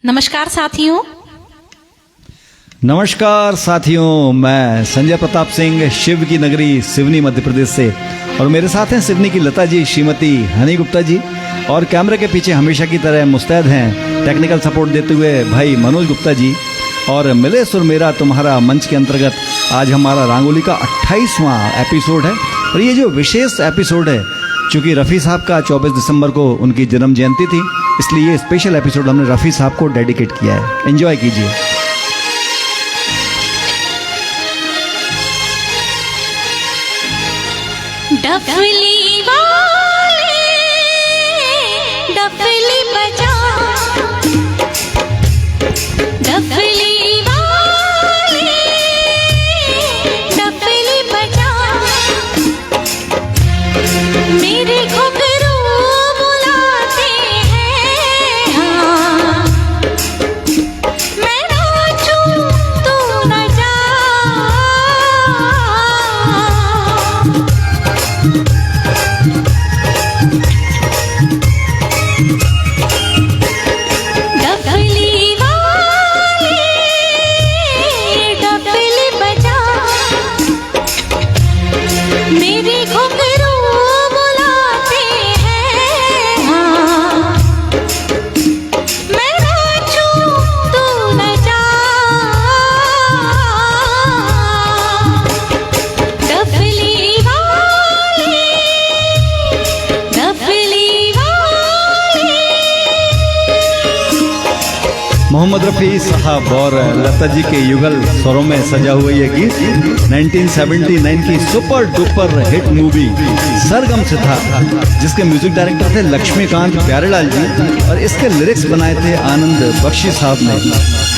नमस्कार साथियों। नमस्कार साथियों, मैं संजय प्रताप सिंह शिव की नगरी सिवनी मध्य प्रदेश से, और मेरे साथ हैं सिवनी की लता जी, श्रीमती हनी गुप्ता जी, और कैमरे के पीछे हमेशा की तरह मुस्तैद हैं टेक्निकल सपोर्ट देते हुए भाई मनोज गुप्ता जी। और मिले सुर मेरा तुम्हारा मंच के अंतर्गत आज हमारा रंगोली का 28वां एपिसोड है। और ये जो विशेष एपिसोड है, चूँकि रफ़ी साहब का 24 दिसंबर को उनकी जन्म जयंती थी, इसलिए ये स्पेशल एपिसोड हमने रफ़ी साहब को डेडिकेट किया है। एंजॉय कीजिए। डफली वाले डफली बजा, डफली वाले डफली बजा, मेरे घुंघरू बुलाते हैं। हाँ, मैं नाचूं तू न जा, डफली वाले डफली बजा, मेरे घुंघरू बुलाते हैं। हाँ, मैं नाचूं तू न जा, डफली वाले डफली वाले। मोहम्मद रफ़ी साहब और लता जी के युगल स्वरों में सजा हुआ ये गीत 1979 की सुपर डुपर हिट मूवी सरगम से था, जिसके म्यूजिक डायरेक्टर थे लक्ष्मीकांत प्यारेलाल जी, और इसके लिरिक्स बनाए थे आनंद बख्शी साहब ने।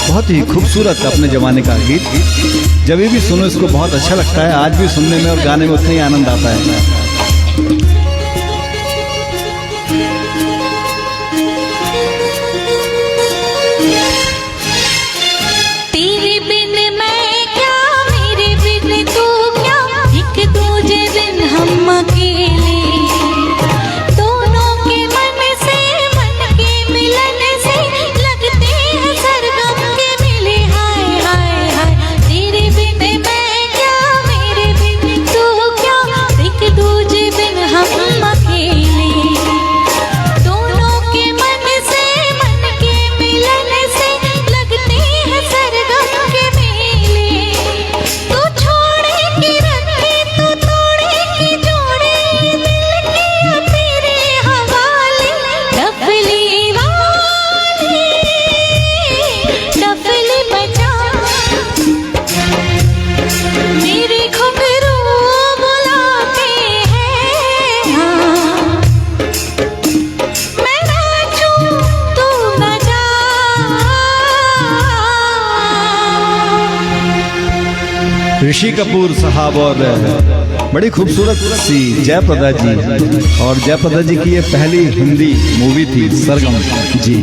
बहुत ही खूबसूरत अपने जमाने का गीत, जब भी सुनो इसको बहुत अच्छा लगता है। आज भी सुनने में और गाने में उतना ही आनंद आता है। तेरे बिन मैं क्या, मेरे बिन तू क्या, एक दूजे बिन हम अकेले। दोनों के मन से, मन के मिलन से, लगते हैं सरगम के मिले। हाय हाय हाय, तेरे बिन मैं क्या, मेरे बिन तू क्या, एक दूजे बिन हम अकेले। दोनों के मन से, मन के मिलन से, लगते हैं सरगम के मेले। तू छोड़े के रखे, तू तोड़े के जोड़े, दिल किया तेरे हवाले। डफली वाले डफली बजा, मेरे घुंघरू बुलाते हैं। हाँ, मैं नाचूं तू न जा। ऋषि कपूर साहब और बड़ी खूबसूरत सी जयप्रदा जी, और जयप्रदा जी की ये पहली हिंदी मूवी थी सरगम जी।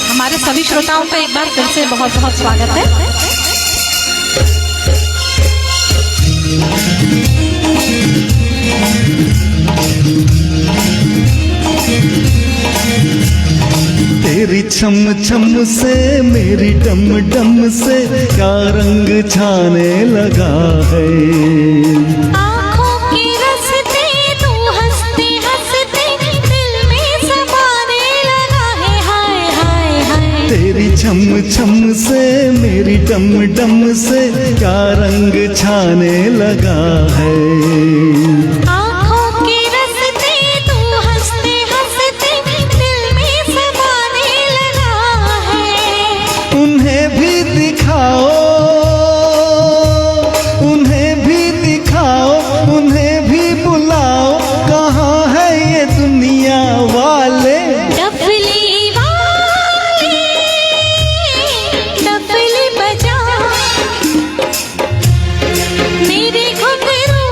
हमारे सभी श्रोताओं का एक बार फिर से बहुत बहुत स्वागत है। तेरी छम छम से, मेरी डम डम से, क्या रंग छाने लगा है। आँखों के रस्ते तू हंसते हंसते दिल में समाने लगा है। हाय हाय हाय, तेरी छम छम से, मेरी डम डम से, क्या रंग छाने लगा है। आँखों के रस्ते तू हंसते हंसते दिल में समाने लगा है। उन्हें भी दिखाओ, उन्हें भी दिखाओ, उन्हें भी बुलाओ, कहाँ है ये दुनिया वाले। डफली वाले डफली बजा, मेरे घुंघरू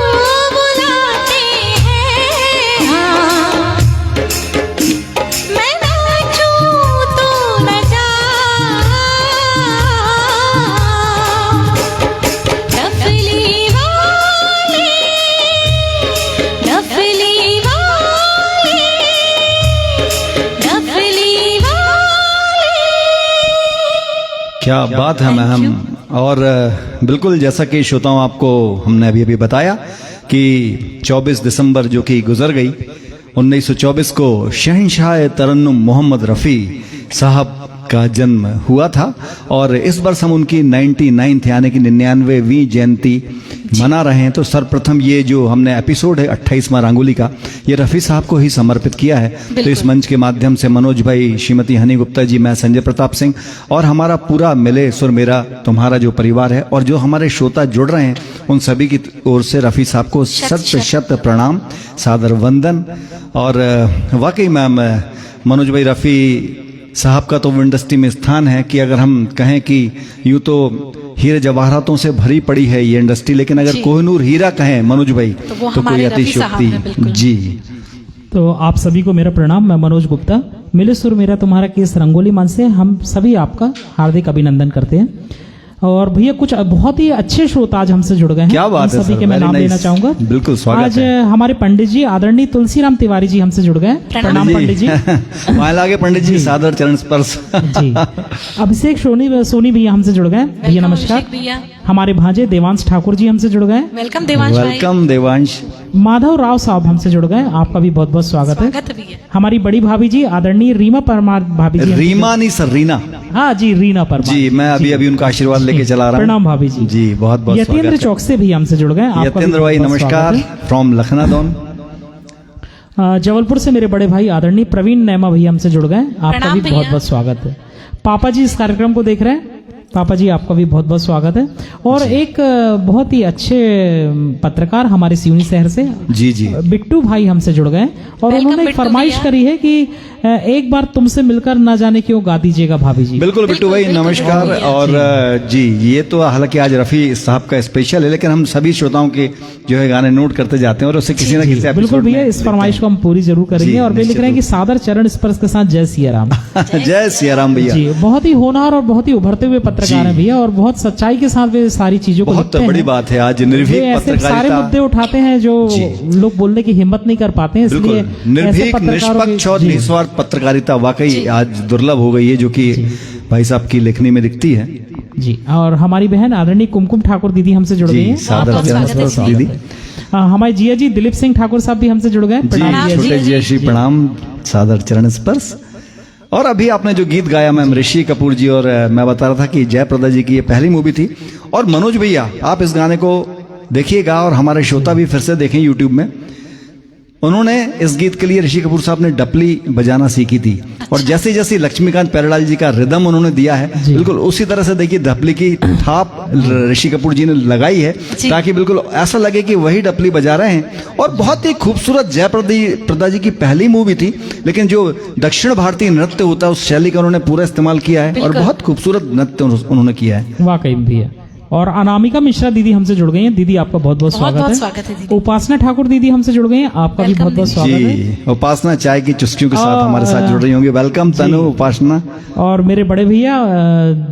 बुला क्या बात है मैम। और बिल्कुल जैसा कि श्रोताओं आपको हमने अभी अभी बताया कि 24 दिसंबर जो कि गुजर गई 1924 को शहंशाह तरन्नुम मोहम्मद रफ़ी साहब का जन्म हुआ था और इस वर्ष हम उनकी 99th यानी कि 99वीं जयंती मना रहे हैं। तो सर्वप्रथम ये जो हमने एपिसोड है 28वां रंगोली का, ये रफ़ी साहब को ही समर्पित किया है। तो इस मंच के माध्यम से मनोज भाई, श्रीमती हनी गुप्ता जी, मैं संजय प्रताप सिंह और हमारा पूरा मिले सुर मेरा तुम्हारा जो परिवार है और जो हमारे श्रोता जुड़ रहे हैं उन सभी की ओर से रफ़ी साहब को शत शत प्रणाम, सादर वंदन। और वाकई मैम मनोज भाई, रफ़ी साहब का तो इंडस्ट्री में स्थान है कि अगर हम कहें कि यूँ तो हीरे जवाहरातों से भरी पड़ी है ये इंडस्ट्री, लेकिन अगर कोहिनूर हीरा कहें मनोज भाई तो कोई अतिशयोक्ति। जी तो आप सभी को मेरा प्रणाम। मैं मनोज गुप्ता, मिले सुर मेरा तुम्हारा के इस रंगोली मंच से हम सभी आपका हार्दिक अभिनंदन करते हैं। और भैया कुछ बहुत ही अच्छे श्रोता आज हमसे जुड़ गए हैं। क्या बात है सभी सर, के मैं नाम very लेना nice। चाहूंगा। बिल्कुल स्वागत आज है। हमारे पंडित जी आदरणीय तुलसीराम तिवारी जी हमसे जुड़ गए हैं। प्रणाम पंडित जी। वहाँ लागे पंडित जी, सादर चरण स्पर्श। जी। अभिषेक सोनी भैया हमसे जुड़ गए। भैया नमस्कार। भैया हमारे भांजे देवांश ठाकुर जी हमसे जुड़ गए। वेलकम देवांश भाई। वेलकम देवांश। माधव राव साहब हमसे जुड़ गए, आपका भी बहुत बहुत स्वागत है। स्वागत है भैया। हमारी बड़ी भाभी जी आदरणीय रीमा परमार भाभी जी हमसे रीमा नहीं सर, रीना। हाँ जी, रीना परमार जी, मैं अभी अभी उनका आशीर्वाद लेके चला रहा हूँ। प्रणाम भाभी जी। जी, बहुत बहुत यतेंद्र स्वागत है। चौक से भी हमसे जुड़ गए, आपका भी यतेंद्र भाई बहुत-बहुत नमस्कार, स्वागत है। फ्रॉम लखनऊ। जबलपुर से मेरे बड़े भाई आदरणीय प्रवीण नैमा भैया हमसे जुड़ गए, आपका प्रणाम भी भैया। बहुत बहुत स्वागत है। पापा जी इस कार्यक्रम को देख रहे हैं, पापा जी आपका भी बहुत बहुत स्वागत है। और एक बहुत ही अच्छे पत्रकार हमारे सिवनी शहर से जी जी, बिट्टू भाई हमसे जुड़ गए और Welcome उन्होंने एक बिट्टू फरमाइश भैया। करी है कि एक बार तुमसे मिलकर ना जाने क्यों गा दीजिएगा भाभी जी। बिल्कुल बिट्टू भाई बिल्कुल, नमस्कार। बिल्कुल। और जी, ये तो हालांकि आज रफ़ी साहब का स्पेशल है, लेकिन हम सभी श्रोताओं के जो है गाने नोट करते जाते हैं और उससे किसी न किसी बिल्कुल एपिसोड भैया, में इस फरमाइश को हम पूरी जरूर करेंगे। जी, और वे लिख निश्चित रहे हैं कि रूप सादर चरण स्पर्श के साथ जय सिया राम। जय सिया राम भैया। जी, बहुत ही होनहार और बहुत ही उभरते हुए पत्रकार हैं भैया, और बहुत सच्चाई के साथ वे सारी चीजों को बहुत लिखते बड़ी हैं। बात है, आज वे निर्भीक ऐसे सारे पत्रकारिता। मुद्दे उठाते हैं जो जी। लोग बोलने की हिम्मत नहीं कर पाते हैं, इसलिए बिल्कुल निर्भीक, निष्पक्ष और जी, निस्वार्थ पत्रकारिता वाकई आज दुर्लभ हो गई है, जो कि भाई साहब की लेखनी में दिखती है। जी। और हमारी बहन आदरणीय कुमकुम ठाकुर दीदी हमसे जुड़ जी, गई हैं, सादर आपका भी चरण बहुत बहुत स्पर्श स्वागत दीदी। है। हमारे जिया जी दिलीप सिंह ठाकुर साहब भी हमसे जुड़ गए। जी, प्रणाम जिया जी। छोटे जी श्री प्रणाम, सादर चरण स्पर्श। और अभी आपने जो गीत गाया मैम ऋषि कपूर जी, और मैं बता रहा था कि जयप्रदा जी की ये पहली मूवी थी। और मनोज भैया आप इस गाने को देखिएगा और हमारे श्रोता भी फिर से देखें यूट्यूब में। उन्होंने इस गीत के लिए ऋषि कपूर साहब ने डपली बजाना सीखी थी, और जैसे जैसे लक्ष्मीकांत प्यारेलाल जी का रिदम उन्होंने दिया है, जी। बिल्कुल उसी तरह से देखिए डपली की थाप ऋषि कपूर जी ने लगाई है, जी। ताकि बिल्कुल ऐसा लगे कि वही डपली बजा रहे हैं। और बहुत ही खूबसूरत जयप्रदा जी की पहली मूवी थी, लेकिन जो दक्षिण भारतीय नृत्य होता है उस शैली का उन्होंने पूरा इस्तेमाल किया है, और बिल्कुल। बहुत खूबसूरत नृत्य उन्होंने किया है। वाकई में भैया। और अनामिका मिश्रा दीदी हमसे जुड़ गई हैं, दीदी आपका बहुत बहुत बहुत स्वागत स्वागत है है। दीदी। उपासना ठाकुर दीदी हमसे जुड़ गई हैं, आपका भी Welcome बहुत बहुत स्वागत है। जी, उपासना चाय की चुस्कियों के साथ हमारे साथ जुड़ रही होंगी। वेलकम तनु, उपासना। और मेरे बड़े भैया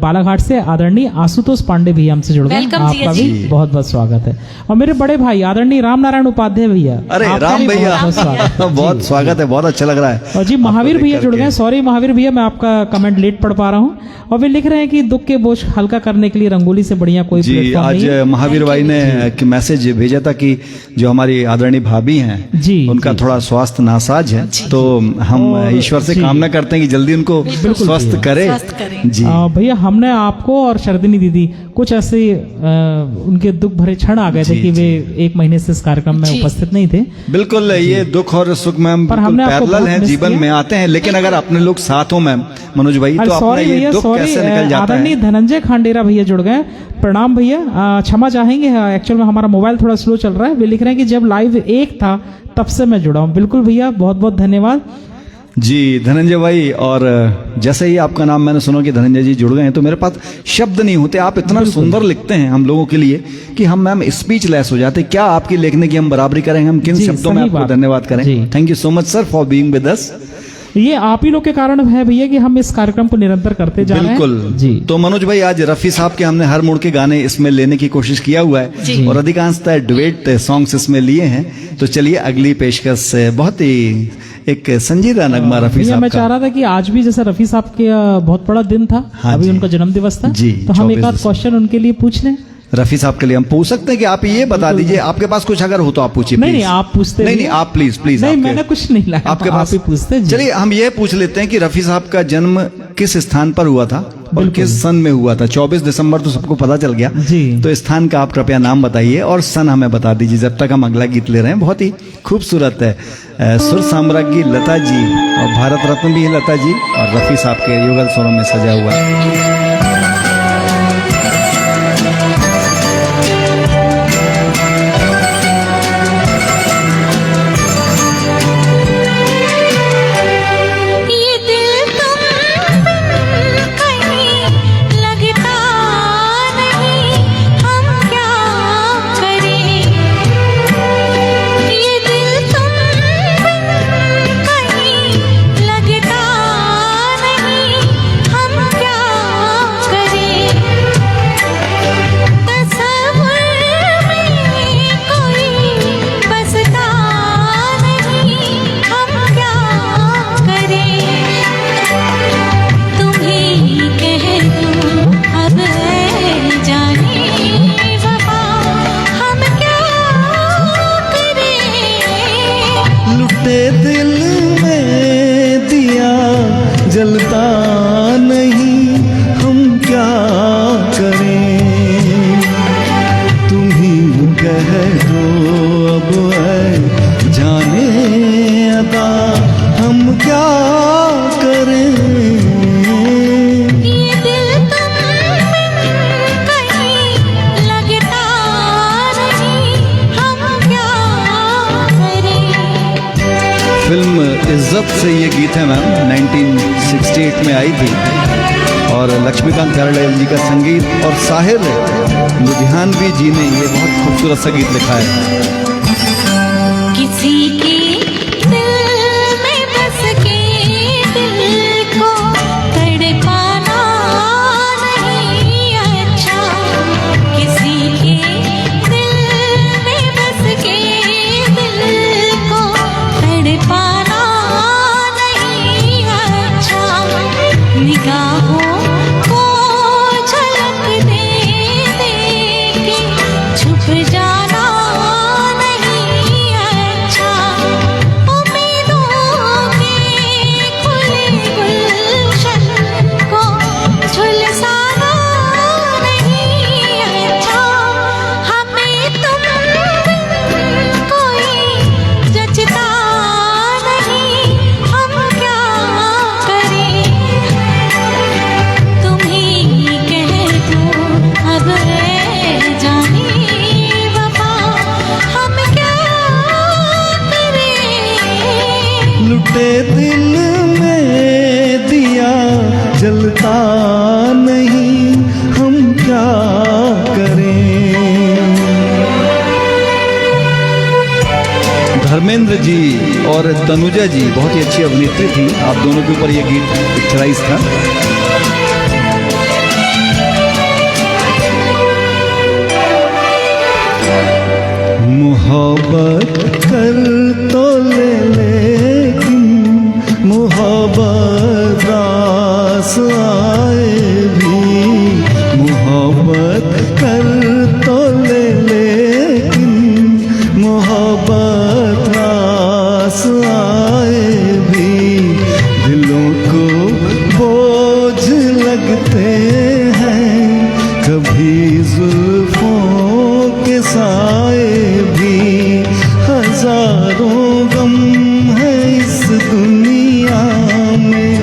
बालाघाट से आदरणीय आशुतोष पांडे भैया हमसे जुड़ गए, Welcome आपका जी। भी बहुत बहुत स्वागत है। और मेरे बड़े भाई आदरणीय राम नारायण उपाध्याय भैया, अरे आपका राम भी भैया, बहुत बहुत स्वागत। बहुत स्वागत है, बहुत अच्छा लग रहा है। और जी महावीर भैया जुड़ गए, सॉरी महावीर भैया, मैं आपका कमेंट लेट पढ़ पा रहा हूँ। और वे लिख रहे हैं कि दुख के बोझ हल्का करने के लिए रंगोली से बढ़िया कोई जी, प्लेटफॉर्म आज नहीं है। महावीर भाई ने एक मैसेज भेजा था कि जो हमारी आदरणीय भाभी हैं जी, उनका जी। थोड़ा स्वास्थ्य नासाज है, तो हम और ईश्वर से जी। कामना करते हैं कि जल्दी उनको बिल्कुल स्वस्थ भैया। करे। स्वस्थ करे। जी, भैया हमने आपको और शर्दिनी दीदी कुछ ऐसे उनके दुख भरे क्षण आ गए थे जी, कि वे एक महीने से इस कार्यक्रम में जी। उपस्थित नहीं थे। बिल्कुल ये दुख और सुख मैम पर बिल्कुल हमने आपको पैरेलल बहुत हैं, मिस जीवन किया। में आते हैं, लेकिन अगर अपने लोग साथ हो मैम मनोज भाई, तो अपना सॉरी ये भैया, दुख सॉरी। कैसे निकल जाता आदरणीय है। धनंजय खांडेरा भैया जुड़ गए, प्रणाम भैया, क्षमा चाहेंगे, एक्चुअल में हमारा मोबाइल थोड़ा स्लो चल रहा है। वे लिख रहे हैं कि जब लाइव एक था तब से मैं जुड़ा हूँ। बिल्कुल भैया, बहुत बहुत धन्यवाद। जी धनंजय भाई, और जैसे ही आपका नाम मैंने सुना कि धनंजय जी जुड़ गए हैं, तो मेरे पास शब्द नहीं होते। आप इतना सुंदर लिखते हैं हम लोगों के लिए कि हम मैम स्पीच लेस हो जाते। क्या आपकी लिखने की हम बराबरी करेंगे, हम किन जी, शब्दों में सही आपको बात। धन्यवाद करें। जी। Thank you so much sir for being with us. ये आप ही लोग के कारण है भैया कि हम इस कार्यक्रम को निरंतर करते जा रहे हैं। बिल्कुल जी। तो मनोज भाई, आज रफी साहब के हमने हर मोड़ के गाने इसमें लेने की कोशिश किया हुआ है, जी। और अधिकांशतः डुएट सॉन्ग्स इसमें लिए हैं। तो चलिए अगली पेशकश बहुत ही एक संजीदा नगमा रफी भैया साहब मैं का। चाह रहा था कि आज भी जैसे रफी साहब के बहुत बड़ा दिन था, हाँ अभी जी। उनका जन्म दिवस था, जी, तो हम 24 एक आध दिसंबर। क्वेश्चन उनके लिए पूछ लें। रफी साहब के लिए हम पूछ सकते हैं कि आप ये बता दीजिए, आपके पास कुछ अगर हो तो आप पूछिए। नहीं please। नहीं आप पूछते नहीं रहिए। नहीं आप प्लीज प्लीज। नहीं मैंने कुछ नहीं लाया, आपके आप पास ही पूछते जी। चलिए हम ये पूछ लेते हैं कि रफी साहब का जन्म किस स्थान पर हुआ था और बिल्कुल। किस सन में हुआ था। 24 दिसंबर तो सबको पता चल गया जी। तो स्थान का आप कृपया नाम बताइए और सन हमें बता दीजिए, जब तक हम अगला गीत ले रहे हैं। बहुत ही खूबसूरत है, सुर साम्राज्ञी लता जी और भारत रत्न भी है लता जी और रफी साहब के युगल स्वरों में सजा हुआ है। ये दिल तुम बिन कहीं लगता नहीं, हम क्या करें। ये दिल तुम बिन कहीं लगता नहीं, हम क्या करें। तस्वीर में कोई बसता नहीं, हम क्या करें। तुम्हीं कह दूं अब है जाने वफा, हम क्या करें। लुटे दिल में दिया जलता नहीं, हम क्या करें। तुम ही कह दो अब है जाने अदा, हम क्या करें। ये दिल तुम बिन कहीं लगता नहीं, हम क्या करें। फिल्म इज्जत से ये गीत है मैम, 1968 में आई थी और लक्ष्मीकांत प्यारेलाल जी का संगीत और साहिर लुधियानवी जी ने ये बहुत खूबसूरत सा गीत लिखा है। किसी के दिल में बस के दिल को तड़पाना नहीं अच्छा। किसी के दिल में बस के दिल को तड़पाना नहीं अच्छा। निगाहों को झलक दे के छुप जाना नहीं अच्छा। उम्मीदों के खुले गुलशन को झुलसाना नहीं अच्छा। हमें तुम बिन कोई जचता नहीं, हम क्या करें। तुम ही कह दो अब है जाने वफा, हम क्या करें। लुटे दिल में दिया जलता नहीं, हम क्या करें। धर्मेंद्र जी और तनुजा जी बहुत ही अच्छी अभिनेत्री थी, आप दोनों के ऊपर ये गीत पिक्चराइज था। मोहब्बत कर तो ले लेकिन मोहब्बत रास आए भी। मोहब्बत कर तो ले लेकिन मोहब्बत रास आए भी। दिलों को बोझ लगते हैं कभी जुल्फों के साए भी। हजारों गम है इस दुनिया में,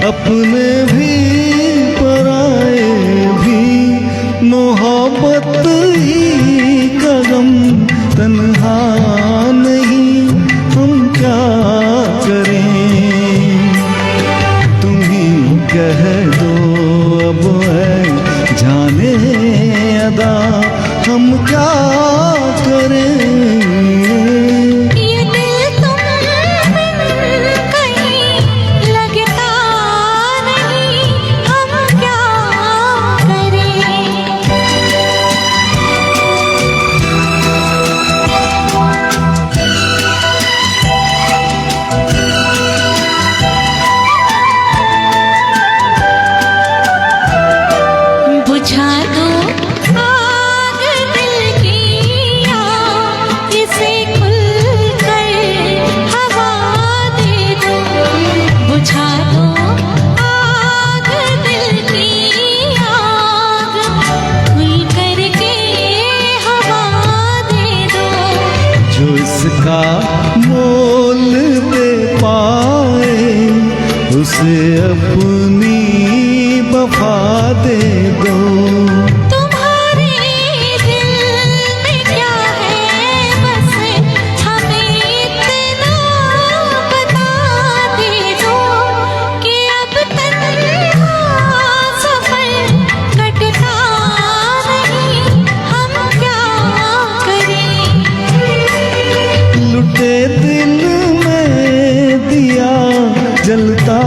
अपने भी पराए भी। मोहब्बत ही का गम तन्हा नहीं, हम क्या करें। तुम ही कह दो अब है जाने अदा, हम क्या करें। ये दिल तुम बिन कहीं लगता नहीं, हम क्या करें। अपनी वफा दे दो। तुम्हारे दिल में क्या है बस हमें इतना बता दे दो कि अब तन्हा सफर कटता नहीं, हम क्या करें। लुटे दिल में दिया जलता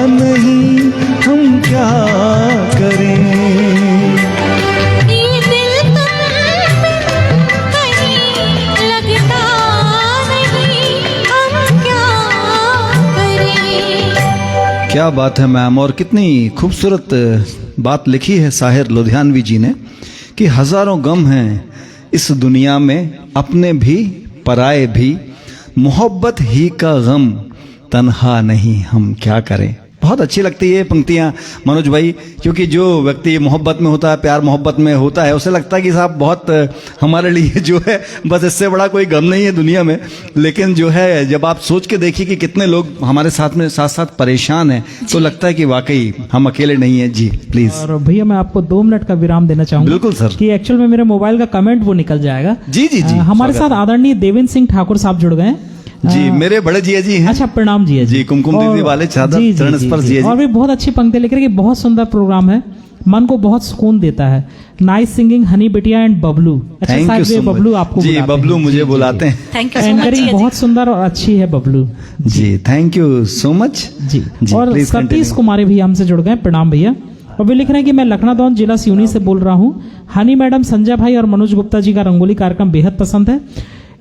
नहीं, हम क्या करें। ये दिल तुम कहीं लगता नहीं, हम क्या करें। क्या बात है मैम, और कितनी खूबसूरत बात लिखी है साहिर लुधियानवी जी ने कि हजारों गम हैं इस दुनिया में, अपने भी पराए भी, मोहब्बत ही का गम तन्हा नहीं, हम क्या करें। बहुत अच्छी लगती है ये पंक्तियां मनोज भाई, क्योंकि जो व्यक्ति मोहब्बत में होता है, प्यार मोहब्बत में होता है, उसे लगता है कि साहब बहुत हमारे लिए जो है बस इससे बड़ा कोई गम नहीं है दुनिया में। लेकिन जो है जब आप सोच के देखिए कि कितने लोग हमारे साथ साथ परेशान हैं, तो लगता है कि वाकई हम अकेले नहीं हैं। जी प्लीज। और भैया मैं आपको 2 मिनट का विराम देना चाहूंगा। बिल्कुल सर। कि एक्चुअल में मेरे मोबाइल का कमेंट वो निकल जाएगा। जी जी जी। हमारे साथ आदरणीय देवेंद्र सिंह ठाकुर साहब जुड़ गए। जी मेरे बड़े जिया जी हैं। अच्छा प्रणाम जिया जी, कुमकुम दीदी वाले चादर चरण स्पर्श जिया जी। और भी बहुत अच्छी पंक्ति लिख रहे हैं कि बहुत सुंदर प्रोग्राम है, मन को बहुत सुकून देता है। नाइस सिंगिंग हनी बिटिया एंड बबलू। अच्छा थैंक साहब यू ये सो बबलू मच। आपको जी बुलाते बबलू हैं। मुझे जी, बुलाते हैं। Thank you so much. Anchoring बहुत सुंदर और अच्छी है Bablu ji thank you so much. जी। और please सतीश continue। कुमारी भी हमसे जुड़ गए, प्रणाम भैया। और वे लिख रहे हैं कि मैं लखनादौन जिला सिवनी से बोल रहा हूँ। हनी मैडम, संजय भाई और मनोज गुप्ता जी का रंगोली कार्यक्रम बेहद पसंद है।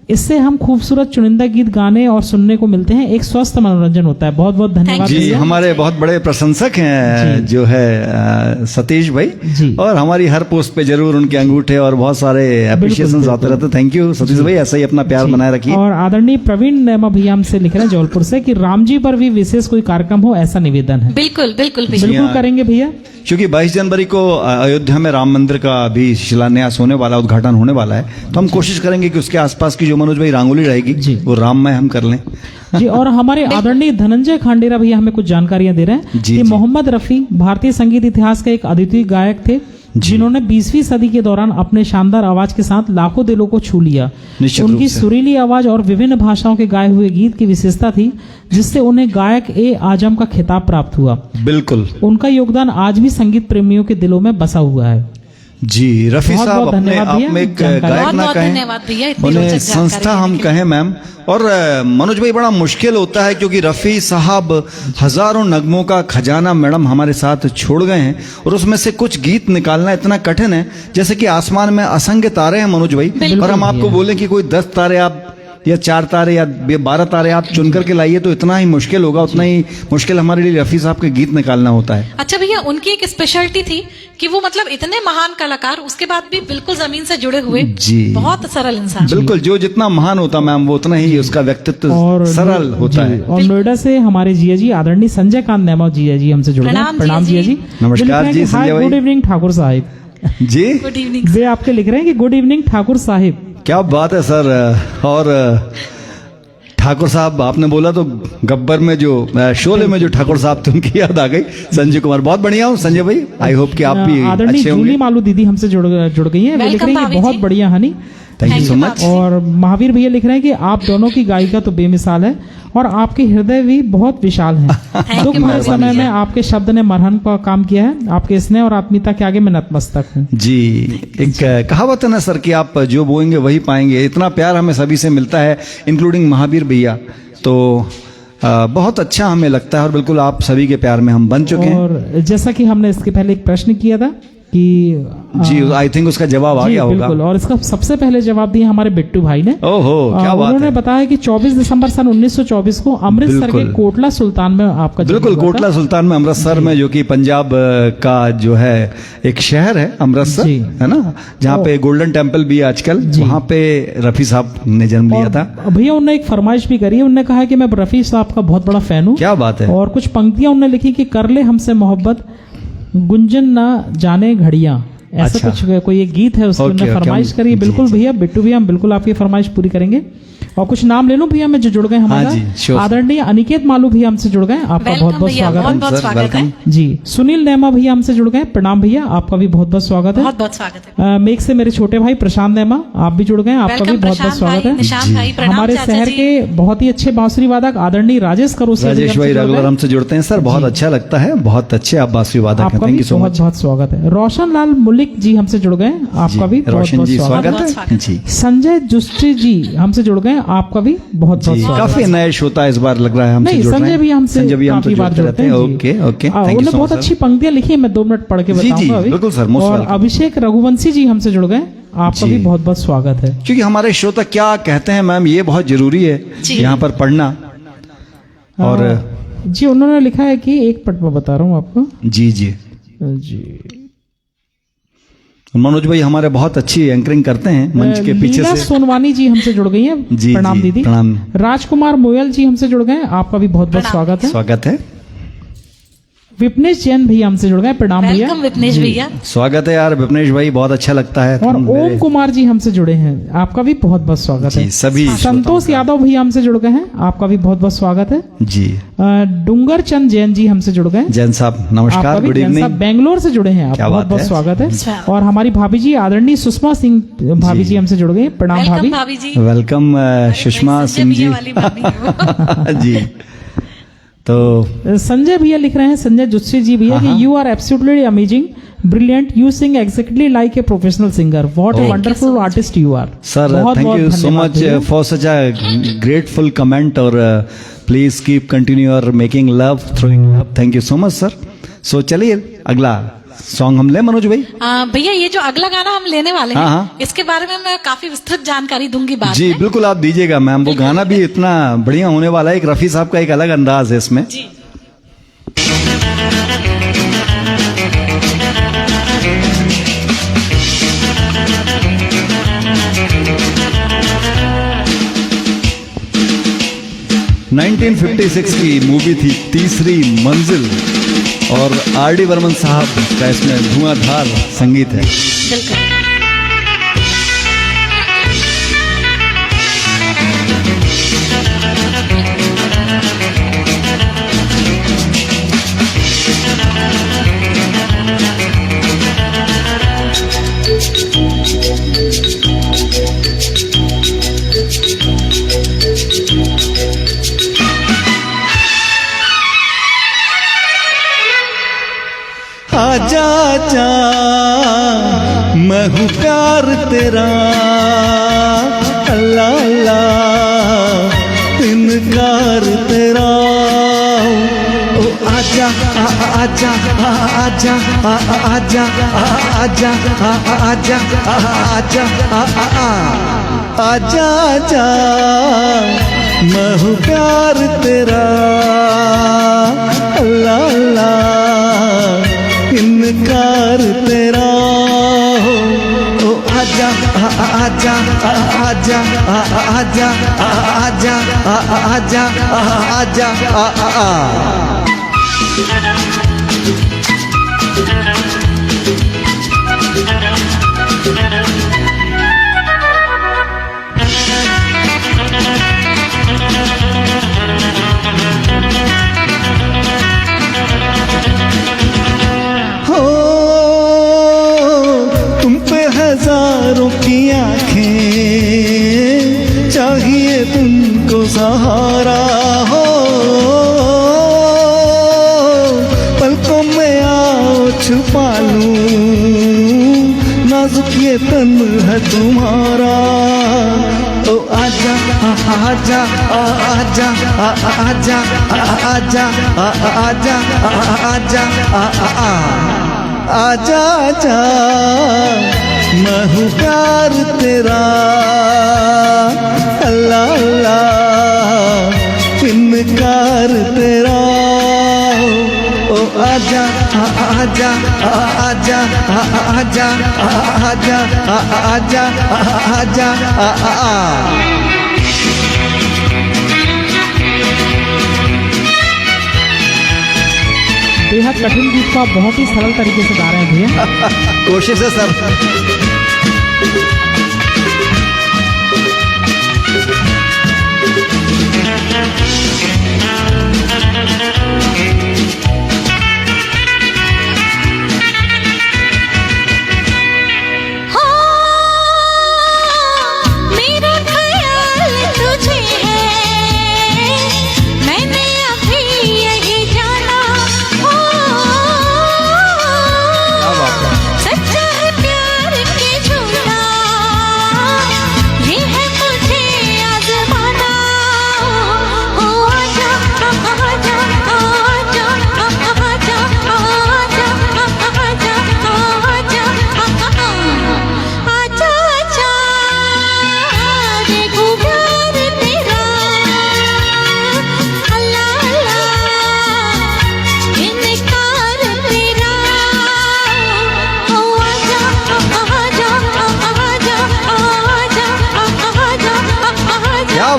इससे हम खूबसूरत चुनिंदा गीत गाने और सुनने को मिलते हैं, एक स्वस्थ मनोरंजन होता है। बहुत बहुत धन्यवाद जी भैया। हमारे बहुत बड़े प्रशंसक हैं जो है सतीश भाई जी। और हमारी हर पोस्ट पे जरूर उनके अंगूठे और बहुत सारे अप्रिशिएशन आते रहते। थैंक यू सतीश भाई, ऐसा ही अपना प्यार बनाए रखिए। और आदरणीय प्रवीण नेमा भैया हमसे लिख रहे हैं जौलपुर से कि राम जी पर भी विशेष कोई कार्यक्रम हो, ऐसा निवेदन है। बिल्कुल बिल्कुल भैया। बिल्कुल करेंगे भैया। क्योंकि 22 जनवरी को अयोध्या में राम मंदिर का भी शिलान्यास होने वाला, उद्घाटन होने वाला है, तो हम कोशिश करेंगे कि उसके आसपास की जो मनोज भाई रंगोली रहेगी जी। वो राममय हम कर लें। जी। और हमारे आदरणीय धनंजय खांडेरा भैया हमें कुछ जानकारियां दे रहे हैं जी, कि जी। मोहम्मद रफी भारतीय संगीत इतिहास के एक अद्वितीय गायक थे, जिन्होंने 20वीं सदी के दौरान अपने शानदार आवाज के साथ लाखों दिलों को छू लिया। निश्चित रूप उनकी से। सुरीली आवाज और विभिन्न भाषाओं के गाए हुए गीत की विशेषता थी, जिससे उन्हें गायक ए आजम का खिताब प्राप्त हुआ। बिल्कुल उनका योगदान आज भी संगीत प्रेमियों के दिलों में बसा हुआ है। जी। रफी बहुत साहब बहुत अपने धन्यवाद आप भैया, में एक जानकारी। गायक बहुत ना बहुत कहें, धन्यवाद भैया, इतनी उन्हें रोचक जानकारी संस्था देने हम के लिए। कहें मैम। और मनोज भाई बड़ा मुश्किल होता है क्योंकि रफी साहब हजारों नगमों का खजाना मैडम हमारे साथ छोड़ गए हैं, और उसमें से कुछ गीत निकालना इतना कठिन है जैसे कि आसमान में असंख्य तारे हैं मनोज भाई, और हम आपको बोलें कि कोई 10 तारे आप या 4 तारे या 12 तारे आप चुन करके लाइए तो इतना ही मुश्किल होगा, उतना ही मुश्किल हमारे लिए रफी साहब के गीत निकालना होता है। अच्छा भैया, उनकी एक स्पेशलिटी थी कि वो मतलब इतने महान कलाकार, उसके बाद भी बिल्कुल जमीन से जुड़े हुए, जी। बहुत सरल इंसान। बिल्कुल, जो जितना महान होता मैम वो उतना ही उसका व्यक्तित्व और सरल होता जी। है। और नोएडा से हमारे जिया जी आदरणीय संजय कांत नेमा जिया जी हमसे जुड़ गए। प्रणाम प्रणाम जिया जिया जी। जी। नमस्कार वे लिख रहे हैं जी, कि, संजय हाय भाई। Good evening Thakur sahib. जी गुड इवनिंग। वे आपके लिख रहे हैं कि गुड इवनिंग ठाकुर साहिब। क्या बात है सर। और ठाकुर साहब आपने बोला तो गब्बर में जो शोले में जो ठाकुर साहब थे उनकी याद आ गई। संजय कुमार, बहुत बढ़िया हूँ संजय भाई, आई होप कि आप भी आदरणीय अच्छे जूली होंगे। मालू दीदी हमसे जुड़ गई हैं। वे लिख रहे हैं भाभी कि बहुत जी। बढ़िया Honey. Thank you Thank so you, much. भाभी। और महावीर भैया लिख रहे हैं कि आप दोनों की गायिका तो बेमिसाल है और आपके हृदय भी बहुत विशाल हैं। दुख you, भरे भाभी समय जी। में आपके शब्द ने मरहम का काम किया है। आपके स्नेह और आत्मीयता के आगे मैं नतमस्तक हूँ। जी, एक कहावत है ना सर कि आप जो बोएंगे वही पाएंगे। इतना प्यार हमें सभी से मिलता है, इंक्लूडिंग महावीर भैया, तो बहुत अच्छा हमें लगता है और बिल्कुल आप सभी के प्यार में हम बन चुके हैं। और जैसा कि हमने इसके पहले एक प्रश्न किया था कि जी, आई थिंक उसका जवाब आ जी, गया होगा। बिल्कुल। और इसका सबसे पहले जवाब दिया हमारे बिट्टू भाई ने। ओहो, क्या बात उन्होंने है। बताया कि 24 दिसंबर सन 1924 को अमृतसर के बिल्कुल। कोटला सुल्तान में आपका जन्म बिल्कुल, हुआ था। कोटला सुल्तान में, अमृतसर में, जो कि पंजाब का जो है एक शहर है अमृतसर, जी। है ना, जहाँ पे गोल्डन टेम्पल भी है आजकल, जी। वहाँ पे रफी साहब ने जन्म लिया था। और भैया उन्होंने एक फरमाइश भी करी है। उन्होंने कहा है कि मैं रफी साहब का बहुत बड़ा फैन हूँ। क्या बात है। और कुछ पंक्तियां उन्होंने लिखी कि कर ले हमसे मोहब्बत, गुंजन ना जाने घड़ियां, ऐसा अच्छा। कुछ कोई एक गीत है, उसकी ओके, उन्होंने ओके, फरमाइश हम- करी है। जी, बिल्कुल जी। भैया, बिट्टू भैया हम बिल्कुल आपकी फरमाइश पूरी करेंगे। और कुछ नाम ले लूं भैया मैं जो जुड़ गए हमारे हाँ जी, साथ। sure। आदरणीय अनिकेत मालू भैया हमसे जुड़ गए, आपका बहुत बहुत भैया, स्वागत बहुत है। बहुत सर, स्वागत है। वेलकम। जी सुनील नेमा भैया हमसे जुड़ गए, प्रणाम भैया, आपका भी बहुत बहुत स्वागत है। बहुत बहुत स्वागत है। मेघ से मेरे छोटे भाई प्रशांत नेमा, आप भी जुड़ गए, आपका भी वेलकम बहुत बहुत प्रशांत स्वागत भाई, है। निशांत भाई, प्रणाम हमारे चाचा शहर जी। के बहुत ही अच्छे बांसुरी वादक आदरणीय राजेश करोसिया राजेश हमसे भाई जुड़ गए। रेगुलर हमसे जुड़ते हैं सर, बहुत अच्छा लगता है, बहुत अच्छे आप बांसुरी वादक हैं, आपका थैंक भी यू सो बहुत मच। बहुत स्वागत है। रोशन लाल मुलिक जी हमसे जुड़ गए, आपका भी बहुत रोशन बहुत जी स्वागत स्वागत बहुत है स्वागत जी संजय जुस्टी जी हमसे जुड़ गए, आपका भी बहुत बहुत जी। स्वागत काफी नए श्रोता इस बार लग रहा है हमसे नहीं जुड़ रहे संजय हैं। भी हमसे संजय भी हमसे काफी बार जुड़ते रहते हैं। जी। ओके ओके, हाँ, थैंक यू उन्होंने सो बहुत मच अच्छी पंक्तियां लिखी है, मैं 2 मिनट पढ़ के जी, जी, बताऊंगा अभी। बिल्कुल सर, most और welcome। अभिषेक रघुवंशी जी हमसे जुड़ गए, आपका जी। भी बहुत बहुत स्वागत है। क्योंकि हमारे श्रोता क्या कहते हैं मैम, ये बहुत जरूरी है जी। यहाँ पर पढ़ना। और जी उन्होंने लिखा है कि एक पट में बता रहा हूँ आपको जी जी, जी। मनोज भाई हमारे बहुत अच्छी एंकरिंग करते हैं मंच के पीछे लीला से। सोनवानी जी हमसे जुड़ गई हैं, जी, प्रणाम जी, दीदी। प्रणाम। राजकुमार मोयल जी हमसे जुड़ गए, आपका भी बहुत बहुत स्वागत है। स्वागत है, विपनेश जैन भैया हमसे जुड़ गए, प्रणाम भैया। वेलकम विपनेश भैया। स्वागत है यार विपनेश भाई, बहुत अच्छा लगता है। और तुम ओम मेरे- कुमार जी हमसे जुड़े हैं, आपका भी बहुत बहुत स्वागत जी, है। सभी संतोष यादव भैया हमसे जुड़ गए हैं, आपका भी बहुत बहुत स्वागत है। जी, डूंगर चंद जैन जी हमसे जुड़ गए, जैन साहब आपका नमस्कार, भी गुड जैन साहब इवनिंग। बेंगलोर से जुड़े हैं, आप क्या बहुत बात बहुत है। स्वागत अच्छा। है। और हमारी भाभी जी आदरणीय सुषमा सिंह भाभी जी। जी हमसे जुड़ गई, प्रणाम वेलकम भाभी। भाभी जी। वेलकम सुषमा संजय सिंह जी। भैया वाली भाभी। जी, तो संजय भैया लिख रहे हैं, संजय जुस्सी जी भैया, हाँ, कि you are absolutely amazing, brilliant, you sing exactly like a professional singer, what a Thank you wonderful so much. Artist you are. Sir thank you so much for such a grateful comment, और please keep continue और making love, throwing love, thank you so much sir. So चलिए अगला song हम ले मनोज भाई। भैया ये जो अगला गाना हम लेने वाले हैं, हाँ, हाँ। इसके बारे में मैं काफी विस्तृत जानकारी दूंगी बाद जी में। बिल्कुल आप दीजिएगा मैम, वो गाना भी इतना बढ़िया होने वाला है, एक रफी साहब का एक अलग अंदाज है इसमें। जी। नाइनटीन 1956 की मूवी थी तीसरी मंजिल, और आर.डी. बर्मन साहब का इसमें धुआंधार संगीत है। बिल्कुल। आजा जा मैं हूँ प्यार तेरा, अल्लाह अल्लाह इनकार तेरा। ओ आजा आजा आजा आजा आजा आजा आजा आजा आजा मैं हूँ प्यार तेरा, अल्लाह अल्लाह इनकार तेरा। ओ आजा आजा आजा आजा आजा आजा आजा आजा। हो तुम पे हजारों की आंखें, चाहिए तुमको सहारा हो, पलकों में आओ छुपा लूं, नाजुक ये तन है तुम्हारा। ओ आजा आजा आजा आजा आजा आजा आजा आजा आजा मैं हूँ प्यार तेरा, अल्लाह अल्लाह इनकार तेरा। ओ आजा आजा आजा आजा आजा आजा आजा आजा। बेहद कठिन गीत को आप बहुत ही सरल तरीके से गा रहे हैं भैया। कोशिश है सर।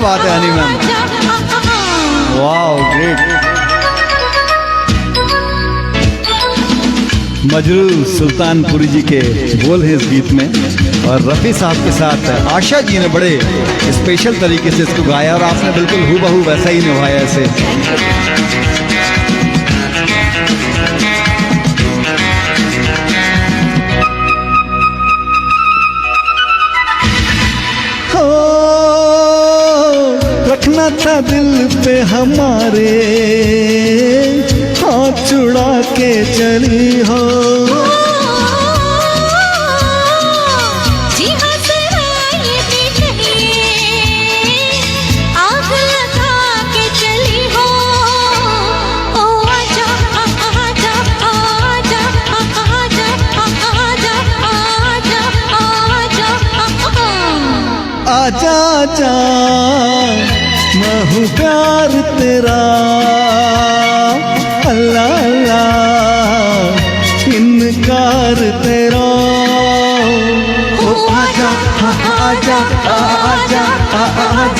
बात है हनी मैम, वाह ग्रेट। मजरू सुल्तानपुरी जी के बोल हैं इस गीत में, और रफ़ी साहब के साथ आशा जी ने बड़े स्पेशल तरीके से इसको गाया, और आपने बिल्कुल हूबहू वैसा ही निभाया इसे। रखना था दिल पे हमारे, हाथ छुड़ा के चली हो। जी हाँ जरा ये भी कहिए, आग लगा के चली हो। ओ आजा आजा आजा आजा आजा आजा आजा आजा आजा मैं हूँ प्यार तेरा, अल्लाह अल्लाह इनकार तेरा। ओ आजा आजा आजा आजा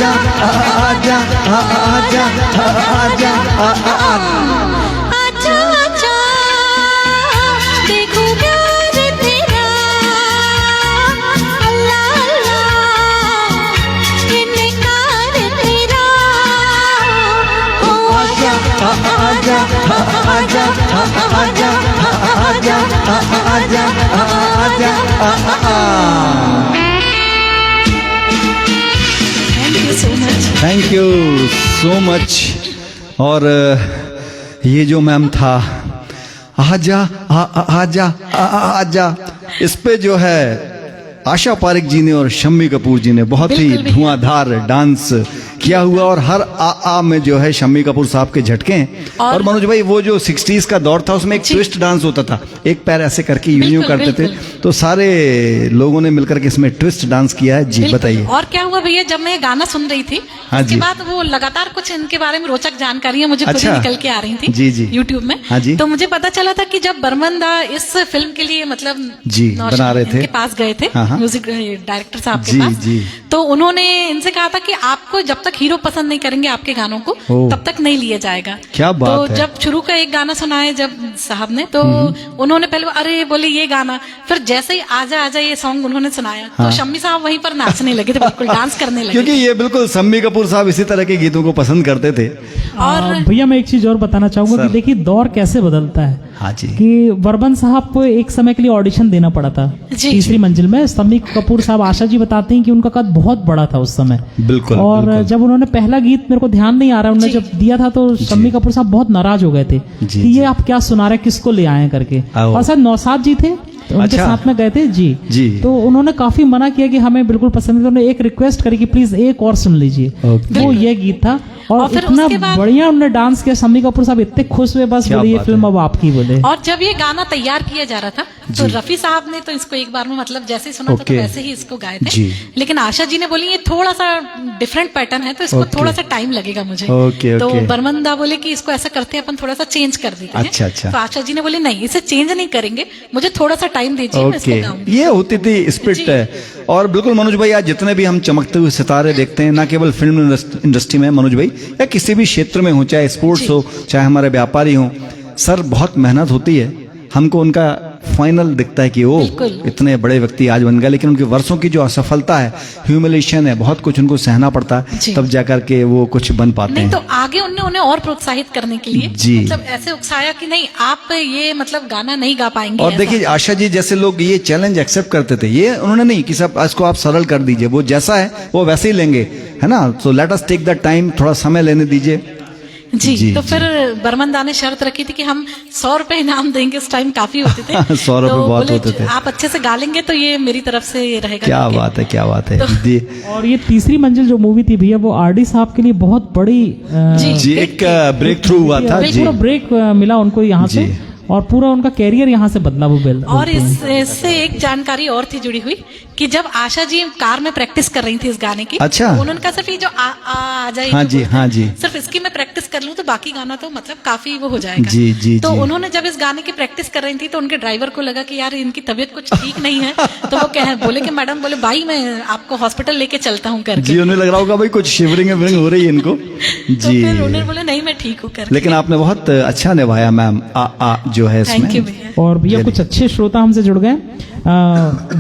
आजा आजा आजा आजा आजा देखो प्यार तेरा, अल्लाह अल्लाह इनकार तेरा। ओ आजा आजा आजा आजा आजा आजा आजा thank you so much. Thank you so much. और ये जो मैम था आजा आजा आजा, इस पे जो है आशा पारेख जी ने और शम्मी कपूर जी ने बहुत ही धुआंधार डांस किया हुआ, और हर आ में जो है शम्मी कपूर साहब के झटके हैं। और मनोज भाई वो जो 60s का दौर था उसमें एक ट्विस्ट डांस होता था, एक पैर ऐसे करके यूं करते थे, तो सारे लोगों ने मिलकर के इसमें ट्विस्ट डांस किया है जी। बताइए। और क्या हुआ भैया, जब मैं गाना सुन रही थी हाँ उसके जी। बाद वो लगातार कुछ इनके बारे में रोचक जानकारियां मुझे खुद ही अच्छा। निकल के आ रही थी जी, जी। यूट्यूब में। हाँ जी। तो मुझे पता चला था कि जब बर्मन दा इस फिल्म के लिए मतलब जी, बना रहे थे। इनके पास गए थे हाँ, हाँ। म्यूजिक डायरेक्टर साहब के जी, पास, जी। तो उन्होंने इनसे कहा था कि आपको जब तक हीरो पसंद नहीं करेंगे आपके गानों को ओह। तब तक नहीं लिया जाएगा। क्या बात तो है। जब शुरू का एक गाना सुनाया जब साहब ने, तो उन्होंने पहले अरे बोले ये गाना, फिर जैसे ही आजा आजा ये सॉन्ग उन्होंने सुनाया तो शम्मी साहब वहीं पर नाचने लगे थे, बिल्कुल डांस करने लगे। क्योंकि ये बिल्कुल शम्मी कपूर साहब इसी तरह के गीतों को पसंद करते थे। और भैया मैं एक चीज और बताना चाहूंगा सर। कि देखिए दौर कैसे बदलता है। हाँ जी। कि बर्मन साहब को एक समय के लिए ऑडिशन देना पड़ा था जी। तीसरी मंजिल में। शम्मी कपूर साहब, आशा जी बताते हैं कि उनका कद बहुत बड़ा था उस समय। बिल्कुल, और बिल्कुल। जब उन्होंने पहला गीत, मेरे को ध्यान नहीं आ रहा, उन्होंने जी। जब दिया था तो शम्मी कपूर साहब बहुत नाराज हो गए थे जी, कि ये जी। आप क्या सुना रहे, किसको ले आए करके। आओ। और सर नौसाद जी थे तो उनके अच्छा। साथ में गए थे जी। जी। तो उन्होंने काफी मना किया कि हमें बिल्कुल पसंद नहीं, तो उन्होंने एक रिक्वेस्ट करी कि प्लीज एक और सुन लीजिए। ओके। वो ये गीत था, और और फिर इतना उसके बाद- बढ़िया उन्होंने डांस किया। शम्मी कपूर साहब इतने खुश हुए, बस क्या बोले ये बात फिल्म है। अब आपकी बोले। और जब ये गाना तैयार किया जा रहा था तो रफी साहब ने तो इसको एक बार में मतलब जैसे ही सुना था ओके। तो वैसे ही इसको गाए जी। थे। लेकिन आशा जी ने बोली ये थोड़ा सा डिफरेंट पैटर्न है तो इसको ओके। थोड़ा सा टाइम लगेगा मुझे। ओके, तो ओके। बर्मन दा बोले कि इसको ऐसा करते हैं अपन थोड़ा सा चेंज कर देते हैं। अच्छा, अच्छा। तो आशा जी ने बोली नहीं इसे चेंज नहीं करेंगे, मुझे थोड़ा सा टाइम दीजिए, मैं इसको ओके, गाऊंगी। ये होती थी स्पिरिट जी। है। और बिल्कुल मनोज भाई, आज जितने भी हम चमकते हुए सितारे देखते हैं, ना केवल फिल्म इंडस्ट्री में मनोज भाई, या किसी भी क्षेत्र में हो, चाहे स्पोर्ट्स हो, चाहे हमारे व्यापारी हो, सर बहुत मेहनत होती है। हमको उनका फाइनल दिखता है कि वो बिल्कुल। इतने बड़े व्यक्ति आज बन गए, लेकिन उनके वर्षों की जो असफलता है, ह्यूमिलेशन है, बहुत कुछ उनको सहना पड़ता है, जी। तब जाकर के वो कुछ बन पाते नहीं हैं। तो आगे उन्हें और प्रोत्साहित करने के लिए जी। मतलब ऐसे उकसाया कि नहीं आप ये मतलब गाना नहीं गा पाएंगे। और ऐसा। देखिए आशा जी जैसे लोग ये चैलेंज एक्सेप्ट करते थे, ये उन्होंने नहीं कि सब इसको आप सरल कर दीजिए, वो जैसा है वो वैसे ही लेंगे, है ना। तो let us take the time, थोड़ा समय लेने दीजिए। जी, जी, तो जी। फिर बर्मन दा ने शर्त रखी थी कि हम 100 रुपए इनाम देंगे, उस टाइम काफी होते थे। 100 रुपए तो बहुत बोले, होते थे। आप अच्छे से गा लेंगे तो ये मेरी तरफ से रहेगा। क्या ठीक है। बात है, क्या बात है जी। और ये तीसरी मंजिल जो मूवी थी भैया, वो आरडी साहब के लिए बहुत बड़ी जी। जी एक ब्रेक थ्रू हुआ था जी। पूरा ब्रेक मिला उनको यहाँ से, जी। और पूरा उनका कैरियर यहाँ से बदला वो बेल। और इससे एक जानकारी और थी जुड़ी हुई कि जब आशा जी कार में प्रैक्टिस कर रही थी इस गाने की, अच्छा। तो उन्होंने कहा सिर्फ ये जो आ जाए, हाँ जो जी, बोलते हाँ हैं, जी। सिर्फ इसकी मैं प्रैक्टिस कर लूं तो बाकी गाना तो मतलब काफी वो हो जाएगा। जी, जी, तो जी। उन्होंने जब इस गाने की प्रैक्टिस कर रही थी तो उनके ड्राइवर को लगा कि यार इनकी तबीयत कुछ ठीक नहीं है, तो वो बोले कि मैडम, बोले भाई मैं आपको हॉस्पिटल लेके चलता हूँ करके। जी, उन्हें लग रहा होगा भाई कुछ शिवरिंग हो रही है इनको। तो जी, फिर उन्होंने बोले नहीं मैं ठीक हूँ करके। लेकिन आपने बहुत अच्छा निभाया मैम, आ जो है थैंक यू इसमें। भैया। और भैया कुछ अच्छे श्रोता हमसे जुड़ गए।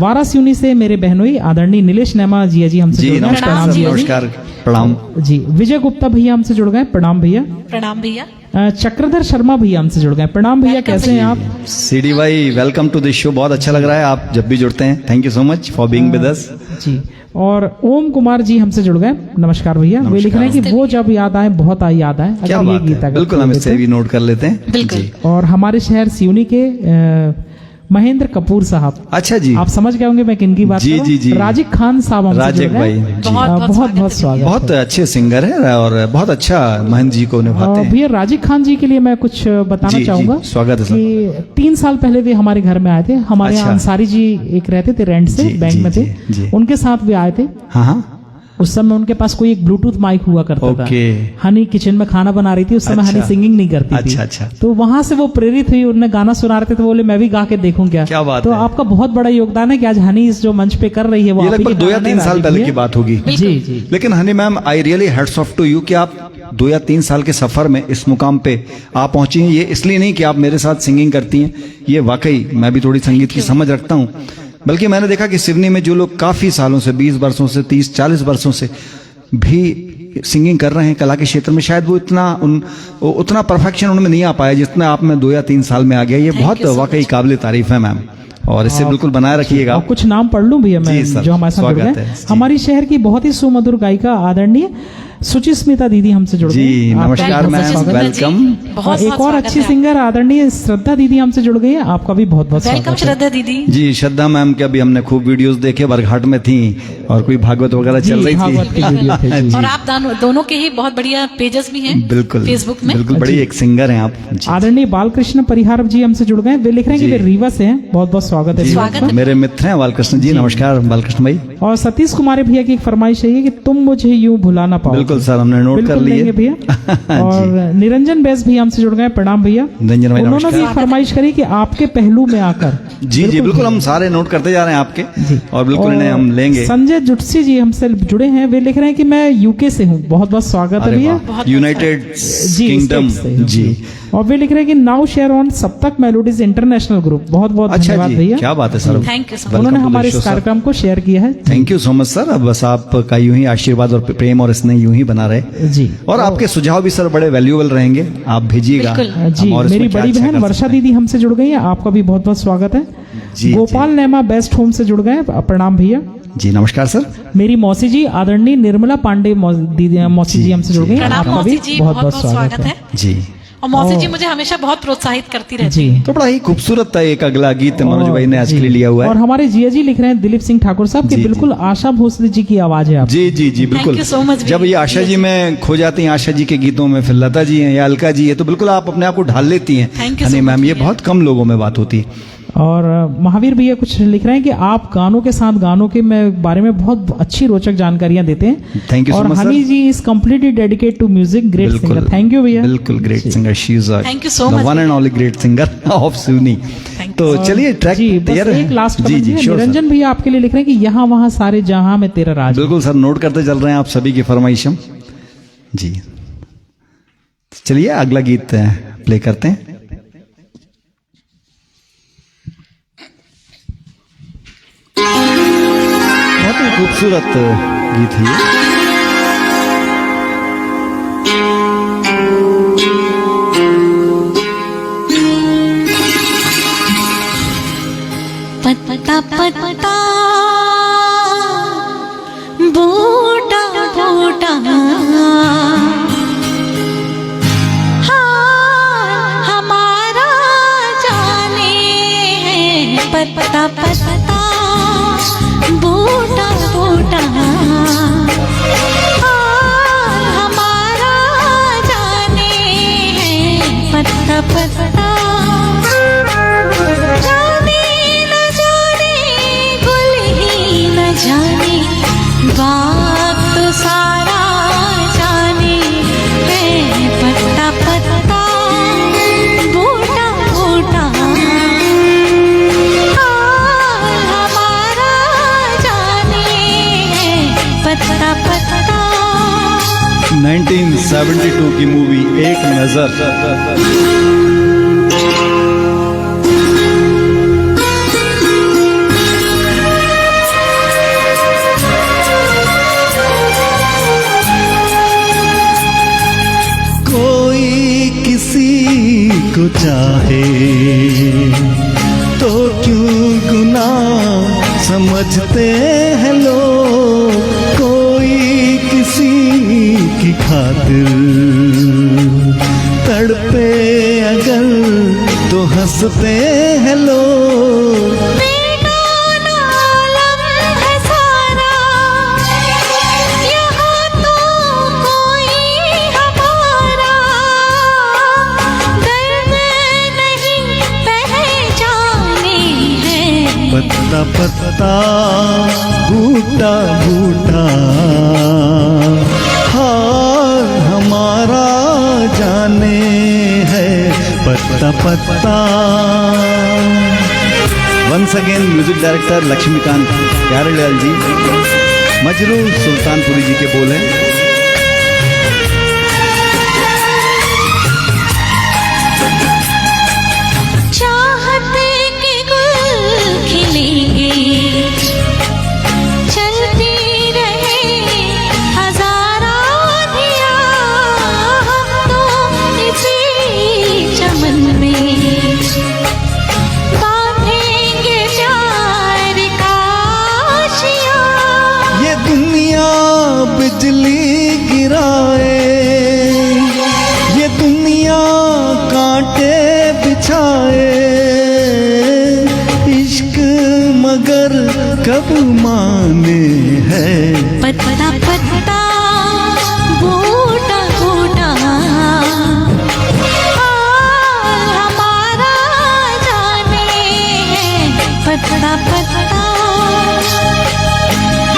वारासिवनी से मेरे बहनोई आदरणीय नीलेश नैमा जी हमसे जी जुड़ गए। नमस्कार प्रणाम सर, जी। नमस्कार, प्रणाम। जी विजय गुप्ता भैया हमसे जुड़ गए, प्रणाम भैया। प्रणाम भैया। चक्रधर शर्मा भैया हमसे जुड़ गए, प्रणाम भैया। Welcome कैसे हैं आप? सीडी भाई वेलकम टू दिस शो, बहुत अच्छा लग रहा है आप जब भी जुड़ते हैं। Thank you so much for being with us. जी। और ओम कुमार जी हमसे जुड़ गए, नमस्कार भैया। वे लिख रहे हैं कि वो जब याद आए बहुत याद आए। क्या अगर ये बात गीत है, अगर बिल्कुल हम कोई इससे देखे। भी नोट कर लेते हैं। बिल्कुल। जी। और हमारे शहर सिवनी के महेंद्र कपूर साहब, अच्छा जी, आप समझ गए होंगे मैं किनकी बात जी, कर रहा हूं? जी, जी। राजिक खान साहब हमसे राजिक जुड़ गए। भाई, जी। बहुत बहुत स्वागत। बहुत अच्छे सिंगर है और बहुत अच्छा महंत जी को निभाते हैं। भैया राजिक खान जी के लिए मैं कुछ बताना जी, चाहूंगा। जी, स्वागत है सर। कि 3 साल पहले वे हमारे घर में आए थे। हमारे यहाँ अच्छा। अंसारी जी एक रहते थे रेंट से, जी, बैंक जी, में थे, जी, जी। उनके साथ वे आए थे। हाँ हाँ, उस समय उनके पास कोई एक ब्लूटूथ माइक हुआ करता था। ओके। हनी किचन में खाना बना रही थी उस समय। अच्छा। हनी सिंगिंग नहीं करती थी। अच्छा, अच्छा। तो वहां से वो प्रेरित हुई, उन्हें गाना सुना रहे थे तो बोले मैं भी गा के देखूं क्या। क्या बात तो है। आपका बहुत बड़ा योगदान है कि आज हनी इस जो मंच पे कर रही है वो ये आप ही लगभग के 2 या कारण है, 3 साल राजीव पहले भैया। की बात होगी। जी जी। लेकिन Honey ma'am, I really hats off to you कि आप 2 या 3 साल के सफर में इस मुकाम पे आप पहुंची हैं। ये इसलिए नहीं कि आप मेरे साथ सिंगिंग करती हैं, ये वाकई मैं भी थोड़ी संगीत की समझ रखता हूं, बल्कि मैंने देखा कि सिवनी में जो लोग काफी सालों से, 20 वर्षों से, 30-40 वर्षों से भी सिंगिंग कर रहे हैं कला के क्षेत्र में, शायद वो उतना परफेक्शन उनमें नहीं आ पाया जितना आप में 2 या 3 साल में आ गया। ये बहुत वाकई काबिल तारीफ है मैम, और इसे बिल्कुल बनाए रखिएगा। और कुछ नाम पढ़ लूं भैया मैं जी सर, जो हमारे साथ जुड़ स्वागत गए। है, जी। हमारी शहर की बहुत ही सुमधुर गायिका आदरणीय सुचिस्मिता दीदी हमसे जुड़ गई। जी आपका नमस्कार बहुत मैम, स्वागत है। वेलकम। बहुत एक और अच्छी सिंगर आदरणीय श्रद्धा दीदी हमसे जुड़ गई है, आपका भी बहुत बहुत वेलकम स्वागत है। श्रद्धा दीदी। जी श्रद्धा मैम के अभी हमने खूब वीडियोस देखे, बरघाट में थी और कोई भागवत वगैरह चल जी, रही भागवत की वीडियो थे, थी। जी। और आप दोनों के ही बहुत बढ़िया पेजेस भी हैं बिल्कुल फेसबुक में। बिल्कुल, बड़ी एक सिंगर हैं आप। जी। आदरणीय बालकृष्ण परिहार जी हमसे जुड़ गए। वे लिख रहे हैं कि जी। वे रीवा से हैं। बहुत बहुत स्वागत है जी, भैया आपका। मेरे मित्र हैं बालकृष्ण जी, नमस्कार बालकृष्ण भाई। और सतीश कुमार भैया की एक फरमाइश है कि तुम मुझे यूं भुला ना पाओ। बिल्कुल सर, हमने नोट कर बिल्कुल लिए लेंगे भैया। और निरंजन बैस भी हमसे जुड़ गए, प्रणाम भैया। निरंजन भाई उन्होंने भी नमस्कार। एक फरमाइश करी कि आपके पहलू में आकर। जी जी बिल्कुल, हम सारे नोट करते जा रहे हैं आपके, और बिल्कुल इन्हें हम लेंगे। संजय जुटसी जी हमसे जुड़े हैं। वे लिख रहे हैं कि मैं यूके से हूँ। बहुत बहुत स्वागत है अरे भैया। वाह, यूनाइटेड जी, किंगडम। स्टेट से। जी और वे लिख रहे हैं कि नाउ शेयर ऑन सप्तक मेलोडीज इंटरनेशनल ग्रुप। बहुत बहुत अच्छा धन्यवाद जी, भैया। क्या बात है sir. Thank you so much. उन्होंने हमारे इस कार्यक्रम को शेयर किया है। Thank you so much sir. अब बस आपका यूं ही आशीर्वाद और प्रेम और स्नेह यूं ही बना रहे। जी। और आपके सुझाव भी सर बड़े वैल्यूएबल रहेंगे, आप भेजिएगा। बिल्कुल। जी, हम और इसमें मेरी क्या बड़ी अच्छा बहन कर वर्षा सकते हैं। दीदी हमसे जुड़ गई है, आपका भी बहुत बहुत स्वागत है। जी, गोपाल नैमा बेस्ट होम से जुड़ गए, प्रणाम भैया। जी नमस्कार सर। मेरी मौसी जी आदरणीय निर्मला पांडे मौसी जी हमसे जुड़ गई हैं, प्रणाम आपका मौसी भी जी, बहुत बहुत बहुत बहुत स्वागत स्वागत है। है। जी और मौसी जी मुझे हमेशा बहुत प्रोत्साहित करती रहती जी। तो बड़ा ही खूबसूरत था एक अगला गीत मनोज भाई ने आज के लिए लिया हुआ और है। हमारे जिया जी लिख रहे हैं दिलीप सिंह ठाकुर साहब की जी, बिल्कुल आशा भोसले जी की आवाज है आप। जी जी जी बिल्कुल। you so much, जब ये आशा जी में खो जाती हैं, आशा जी के गीतों में, फिर लता जी हैं या अलका जी है, तो बिल्कुल आप अपने आप को ढाल लेती हैं। Thank you so Honey ma'am, much, ये भैया। बहुत कम लोगों में बात होती है। और महावीर भैया कुछ लिख रहे हैं कि आप गानों के साथ गानों के बारे में बहुत अच्छी रोचक जानकारियां देते हैं। Thank you so और much, Honey sir. Ji is completely dedicate to music, great singer. Thank you भैया। बिल्कुल great singer, she is Thank you so much. One and only great singer of Seoni. Thank तो चलिए ट्रैक जी, बस तैयार है? एक last जी comment जी है। Sure sir. निरंजन भैया आपके लिए लिख रहे हैं कि यहाँ वहाँ सारे जहां में तेरा राज। बिल्कुल सर, नोट करते चल रहे हैं आप सभी की फरमाइशम। जी चलिए अगला गीत प्ले करते हैं। बहुत ही खूबसूरत गीत है ये। पत्ता पत्ता बूटा बूटा हाँ हमारा जाने है। पत्ता पत्ता बूटा बूटा हाँ हमारा जाने है। पत्ता पत्ता जाने न जाने 1972 की मूवी एक नजर। को चाहे तो क्यों गुनाह समझते हैं लोग, कोई किसी की खातिर तड़पे अगर तो हंसते हैं लोग। पत्ता पत्ता बूटा बूटा हाल हमारा जाने है, पत्ता पत्ता। Once again music director Laxmikant Pyarelal ji, Majrooh Sultanpuri ji के बोल हैं। बिजली गिराए ये दुनिया कांटे बिछाए, इश्क मगर कब माने हैं। पत्ता पत्ता बूटा बूटा हाल हमारा जाने है, पत्ता पत्ता।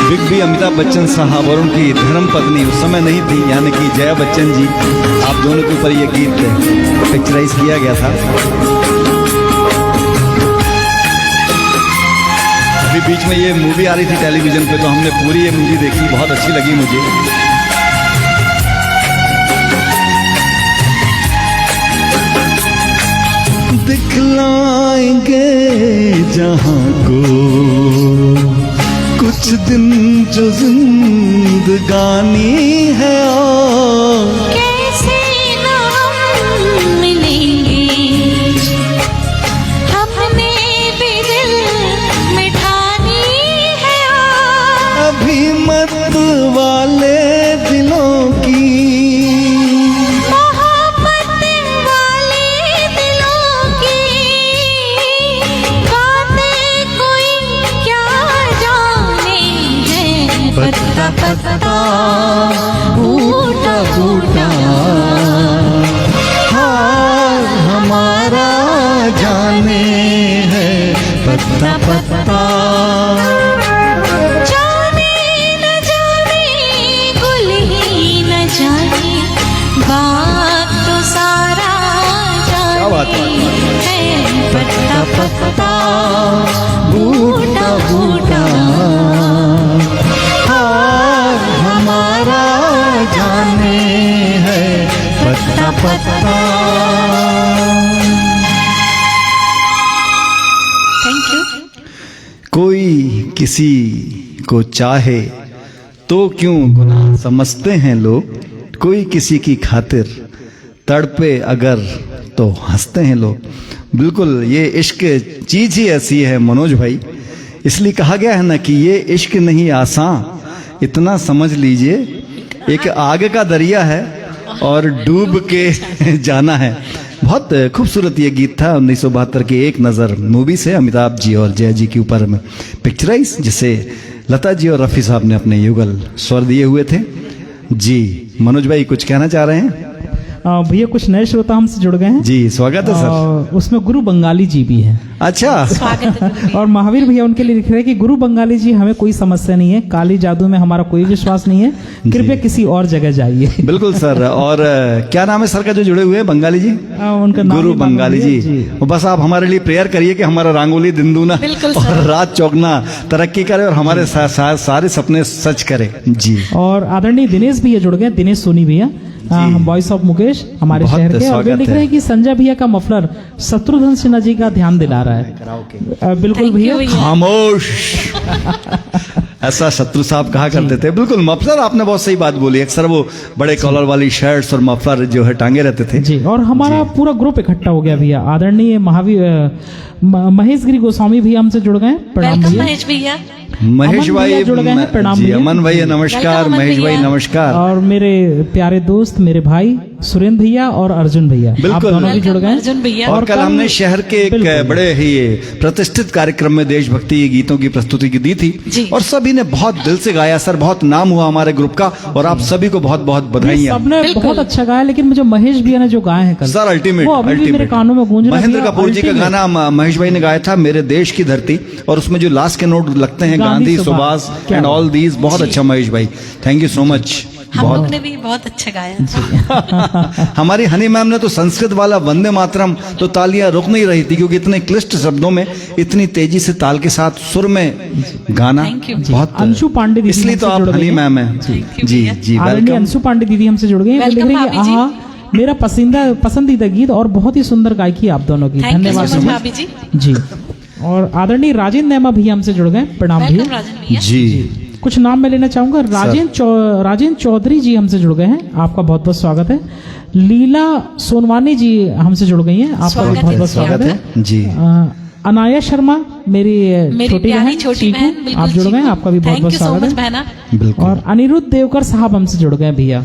बिग बी अमिताभ बच्चन साहब और उनकी धर्म पत्नी उस समय नहीं थी, यानी कि जया बच्चन जी, आप दोनों के ऊपर ये गीत पिक्चराइज किया गया था। अभी बीच में ये मूवी आ रही थी टेलीविजन पे, तो हमने पूरी ये मूवी देखी, बहुत अच्छी लगी मुझे। दिखलाएंगे जहां को कुछ दिन जो जिंदगानी है, और कैसे ना हम मिलेंगे, हमने भी दिल में ठानी है, अभी मत वाले दिलों की मोहब्बत वाले दिलों की बातें कोई क्या जाने है। पत्ता पत्ता बूटा बूटा हाल हमारा जाने है, पत्ता पत्ता। जाने न जाने गुल ही न जाने, बात तो सारा जाने है, पत्ता पत्ता बूटा बूटा हाल हमारा जाने है, पत्ता पत्ता। Thank you. कोई किसी को चाहे तो क्यों गुनाह समझते हैं लोग, कोई किसी की खातिर तड़पे अगर तो हंसते हैं लोग। बिल्कुल, ये इश्क चीज ही ऐसी है मनोज भाई, इसलिए कहा गया है ना कि ये इश्क नहीं आसान, इतना समझ लीजिए एक आग का दरिया है और डूब के जाना है। बहुत खूबसूरत ये गीत था 1972 की एक नज़र मूवी से, अमिताभ जी और जया जी के ऊपर में पिक्चराइज, जिसे लता जी और रफ़ी साहब ने अपने युगल स्वर दिए हुए थे। जी मनोज भाई कुछ कहना चाह रहे हैं? भैया कुछ नए श्रोता हमसे जुड़ गए हैं जी स्वागत है सर। उसमें गुरु बंगाली जी भी हैं। अच्छा स्वागत है गुरु जी। और महावीर भैया उनके लिए लिख रहे हैं कि गुरु बंगाली जी हमें कोई समस्या नहीं है, काली जादू में हमारा कोई विश्वास नहीं है, कृपया किसी और जगह जाइए। बिल्कुल सर। और क्या नाम है सर का जो जुड़े हुए हैं बंगाली जी? उनका नाम गुरु ही मालूम बंगाली नहीं है। जी। और बस आप हमारे लिए प्रेयर करिए कि हमारा रांगोली दिन दूना बिल्कुल और सर। रात चौगना तरक्की करे और हमारे सारे सपने सच करे जी। और आदरणीय दिनेश भैया जुड़ गए, दिनेश सोनी भैया, वॉइस ऑफ मुकेश हमारे बहुत शहर के। और वे स्वागत लिख है। रहे हैं कि संजय भैया का मफलर शत्रुघ्न सिन्हा जी का ध्यान दिला रहा है। बिल्कुल Thank you भैया। भैया। खामोश ऐसा शत्रु साहब कहा करते थे। बिल्कुल मफलर, आपने बहुत सही बात बोली। अक्सर वो बड़े कॉलर वाली शर्ट्स और मफलर जो है टांगे रहते थे जी। और हमारा पूरा ग्रुप इकट्ठा हो गया भैया। आदरणीय महेश गिरी गोस्वामी भैया हमसे जुड़ गए, प्रणाम वेलकम भैया। महेश भैया। महेश अमन भाई भैया जुड़ गए हैं, प्रणाम जी। भैया। अमन भैया नमस्कार। वेलकम अमन महेश भाई भैया। नमस्कार। और मेरे प्यारे दोस्त, मेरे भाई सुरेंद्र भैया और अर्जुन भैया, आप बिल्कुल। दोनों भी जुड़ गए। अर्जुन भैया। और कल हमने शहर के एक बिल्कुल। बड़े ही प्रतिष्ठित कार्यक्रम में देशभक्ति गीतों की प्रस्तुति की दी थी जी। और सभी ने बहुत दिल से गाया सर। बहुत नाम हुआ हमारे ग्रुप का और आप सभी को बहुत बहुत बधाइयाँ सबने बिल्कुल। बहुत अच्छा गाया, लेकिन मुझे महेश भैया ने जो गाए हैं कल, सर। अल्टीमेट वो अभी भी मेरे कानों में गूंज रहा है महेंद्र भैया, कपूर जी का ultimate। गाना महेश भाई ने गाया था, मेरे देश की धरती, और उसमें जो लास्ट के नोट लगते हैं गांधी, गांधी, सुभाष क्या एंड ऑल दीज, बहुत जी। अच्छा महेश भाई, थैंक यू सो मच। हम बहुत लोग ने भी बहुत अच्छा गाया। हमारी हनी मैम ने तो संस्कृत वाला वंदे मातरम तो तालियां रुक नहीं रही थी, क्योंकि इतने क्लिष्ट शब्दों में इतनी तेजी से ताल के साथ सुर में गाना Thank you। बहुत। अंशु पांडे दीदी इसलिए तो हमसे आप जुड़ हनी गई हैं। मैम है Thank you जी भैया। जी। आदरणीय वेलकम। अंशु पांडे दीदी हमसे जुड़ गई हैं। वो लिख वेलकम रही हैं कि भाभी जी। आहा, मेरा पसंदीदा गीत और बहुत ही सुंदर गायकी आप दोनों की, थैंक यू धन्यवाद सो मच so much। भाभी जी। जी। और आदरणीय राजेंद्र नैमा भैया हमसे जुड़ गए, प्रणाम वेलकम भैया। राजन भैया। जी कुछ नाम मैं लेना चाहूंगा। राजेंद्र चौधरी जी हमसे जुड़ गए हैं, आपका बहुत बहुत स्वागत है। लीला सोनवानी जी हमसे जुड़ गई हैं, आपका स्वागत भी है, बहुत बहुत स्वागत स्वागत है है। जी। अनाया शर्मा मेरी छोटी प्यारी बहन छोटी चीकू, बहन, बिल्कुल आप जुड़ गए हैं, चीकू। आपका भी बहुत Thank बहुत you so स्वागत much है। बहना। बिल्कुल। और अनिरुद्ध देवकर साहब हमसे जुड़ गए हैं भैया।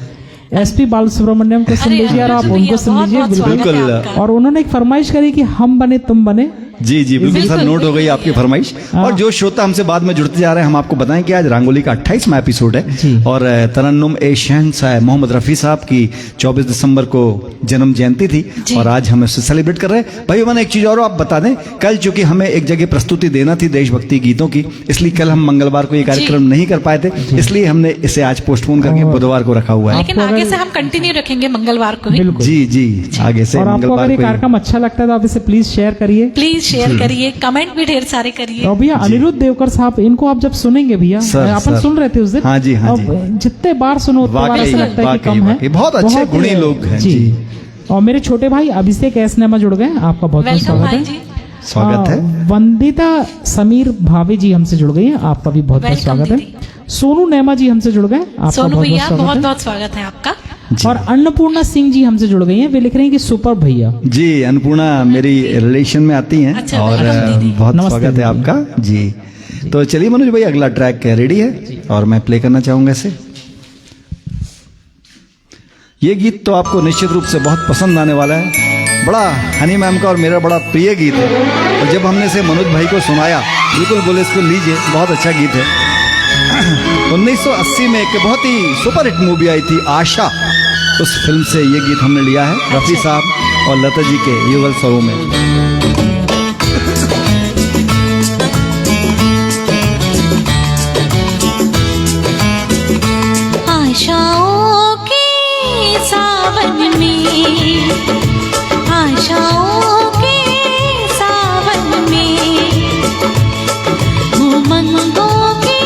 एसपी बालसुब्रमण्यम को सुन अरे लीजिए और आप अर्जुन उनको भैया, सुन बहुत लीजिए। बहुत बिल्कुल। स्वागत है बिल्कुल। आपका। और उन्होंने एक फरमाइश करी कि हम बने तुम बने। जी जी बिल्कुल सर, बिल्कुल, नोट हो गई आपकी फरमाइश। और जो श्रोता हमसे बाद में जुड़ते जा रहे हैं, हम आपको बताएं कि आज रंगोली का 28वां एपिसोड है जी। और तरन्नुम ए शहंशाह मोहम्मद रफी साहब की 24 दिसंबर को जन्म जयंती थी जी। और आज हम उससे सेलिब्रेट कर रहे हैं। भाई मैंने एक चीज और आप बता दें, कल चूंकि हमें एक जगह प्रस्तुति देना थी देशभक्ति गीतों की, इसलिए कल हम मंगलवार को ये कार्यक्रम नहीं कर पाए थे, इसलिए हमने इसे आज पोस्टपोन करके बुधवार को रखा हुआ है। लेकिन आपको आगे अगर- से हम कंटिन्यू रखेंगे मंगलवार को ही। बिल्कुल। जी जी आगे से और आपको मंगलवार अगर ये को ही। कार्यक्रम अच्छा लगता है तो आप इसे प्लीज शेयर करिए। प्लीज शेयर करिए, कमेंट भी ढेर सारे करिए। और भैया अनिरुद्ध देवकर साहब, इनको आप जब सुनेंगे भैया, सर, अपन सर। सुन रहे थे उस दिन। हाँ जी, हाँ अब जी। जितने बार सुनो उतने बार वाकई, ऐसा लगता है कि वाकई, कम है। वाकई। बहुत अच्छे गुणी लोग हैं, जी। और मेरे छोटे भाई अभिषेक एस नैमा जुड़ गए, आपका बहुत बहुत वेलकम स्वागत भाई है। जी। स्वागत है। वंदिता समीर भाभी जी हमसे जुड़ गई हैं, आपका भी बहुत बहुत वेलकम स्वागत है। दीदी। सोनू नैमा जी हमसे जुड़ गए, आपका सोनू बहुत भैया बहुत बहुत स्वागत बहुत स्वागत है आपका। है। और अन्नपूर्णा सिंह जी हमसे जुड़ गई हैं, वे लिख रहे हैं कि सुपर भैया। जी अन्नपूर्णा मेरी रिलेशन में आती हैं अच्छा, और वेलकम दीदी। बहुत नमस्ते स्वागत है दीदी। आपका जी। तो चलिए मनोज भाई, अगला ट्रैक रेडी है और मैं प्ले करना चाहूंगा इसे। ये गीत तो आपको निश्चित रूप से बहुत पसंद आने वाला है। बड़ा हनी मैम का और मेरा बड़ा प्रिय गीत है और जब हमने इसे मनोज भाई को सुनाया, बिल्कुल बोले इसको लीजिए, बहुत अच्छा गीत है। 1980 में एक बहुत ही सुपरहिट मूवी आई थी आशा, उस फिल्म से ये गीत हमने लिया है रफी साहब और लता जी के युगल स्वरों में। आशाओं के सावन में, आशाओं के सावन में, उमंगों की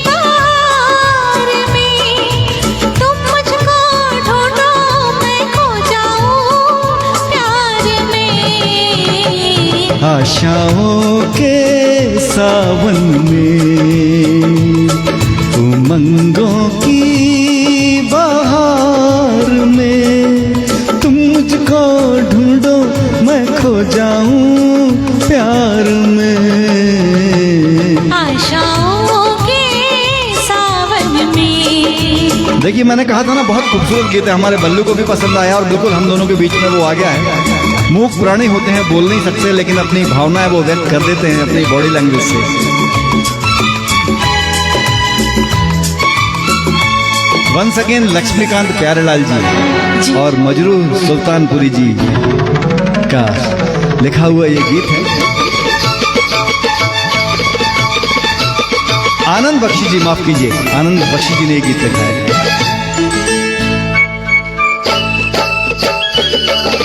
बहार में, तुम मुझको ढूंढो मैं खो जाऊं प्यार में। आशाओं के सावन में, उमंगों की बहार में, तुम मुझको ढूंढो मैं खो जाऊं प्यार में। आशाओं के सावन में। देखिए मैंने कहा था ना, बहुत खूबसूरत गीत है, हमारे बल्लू को भी पसंद आया और बिल्कुल हम दोनों के बीच में वो आ गया है। मूक प्राणी होते हैं, बोल नहीं सकते, लेकिन अपनी भावनाएं वो व्यक्त कर देते हैं अपनी बॉडी लैंग्वेज से। वंस अगेन लक्ष्मीकांत प्यारेलाल जी और मजरू सुल्तानपुरी जी का लिखा हुआ ये गीत है। आनंद बख्शी जी, माफ कीजिए, आनंद बख्शी जी ने ये गीत लिखा है।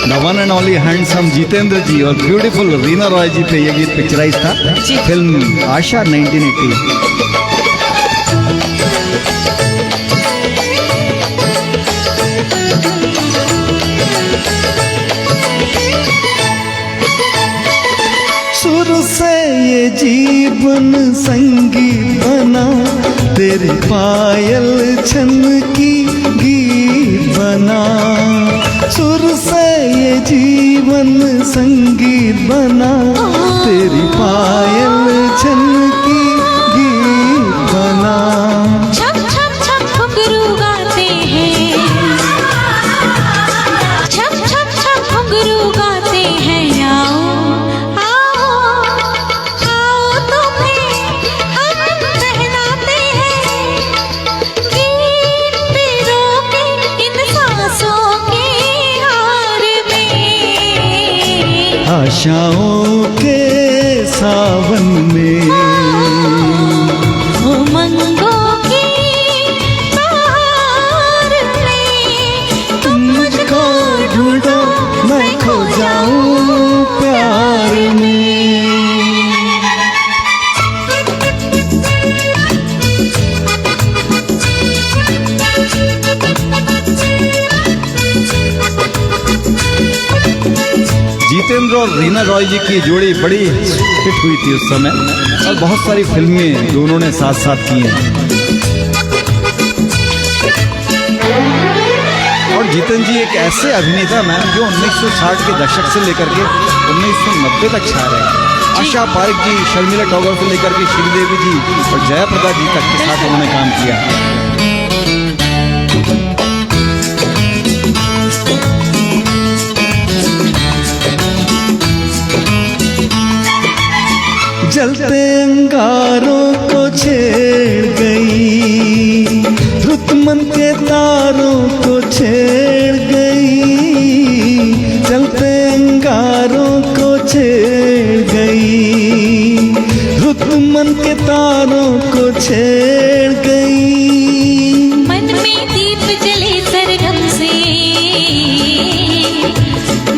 The one and only handsome Jeetendra ji और ब्यूटीफुल रीना रॉय जी पे ये गीत पिक्चराइज था, फिल्म आशा 1980। सुर से ये जीवन संगीत बना, तेरी पायल छन की गीत बना। सुर से ये जीवन संगीत बना, तेरी पायल छन की गीत बना। छप छप छप घुंघरू गाते हैं, छप छप छप घुंघरू गाते हैं। आओ आओ आओ तुम्हें हम पहनाते हैं, गीत पिरो के इन सांसों के हार में। आशाओं के सावन में, उमंगों की बहार में, तुम मुझको ढूंढो मैं खो जाऊं प्यार में। जितेंद्र और रीना रॉय जी की जोड़ी बड़ी हिट हुई थी उस समय और बहुत सारी फिल्में दोनों ने साथ साथ की हैं। और जितेंद्र जी एक ऐसे अभिनेता मैम जो 1960 के दशक से लेकर के 1990 तक छा रहे हैं। आशा पारेख जी, शर्मिला टैगोर से लेकर के श्रीदेवी जी और जयाप्रदा जी तक के साथ उन्होंने काम किया। जलते अंगारों को छेड़ गई, धुत मन के तारों को छेड़ गई। जलते अंगारों को छेड़ गई, धुत मन के तारों को छेड़ गई। मन में दीप जले सरगम से,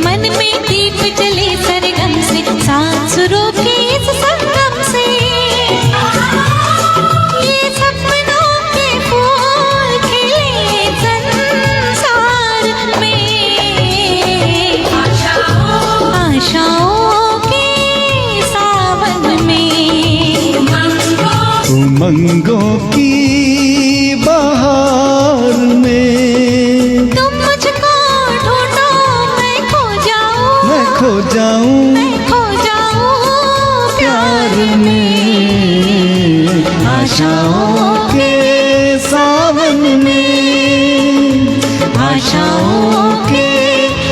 मन में दीप जले सरगम से, सात सुरों के इस संगम से, ये सपनों के फूल खिले संसार में। आशाओं के सावन में, उमंगों की बहार में, तुम मुझको ढूंढो मैं खो जाऊं, मैं खो जाऊं मैं खो जाऊं प्यार में। आशाओं के सावन में, आशाओं के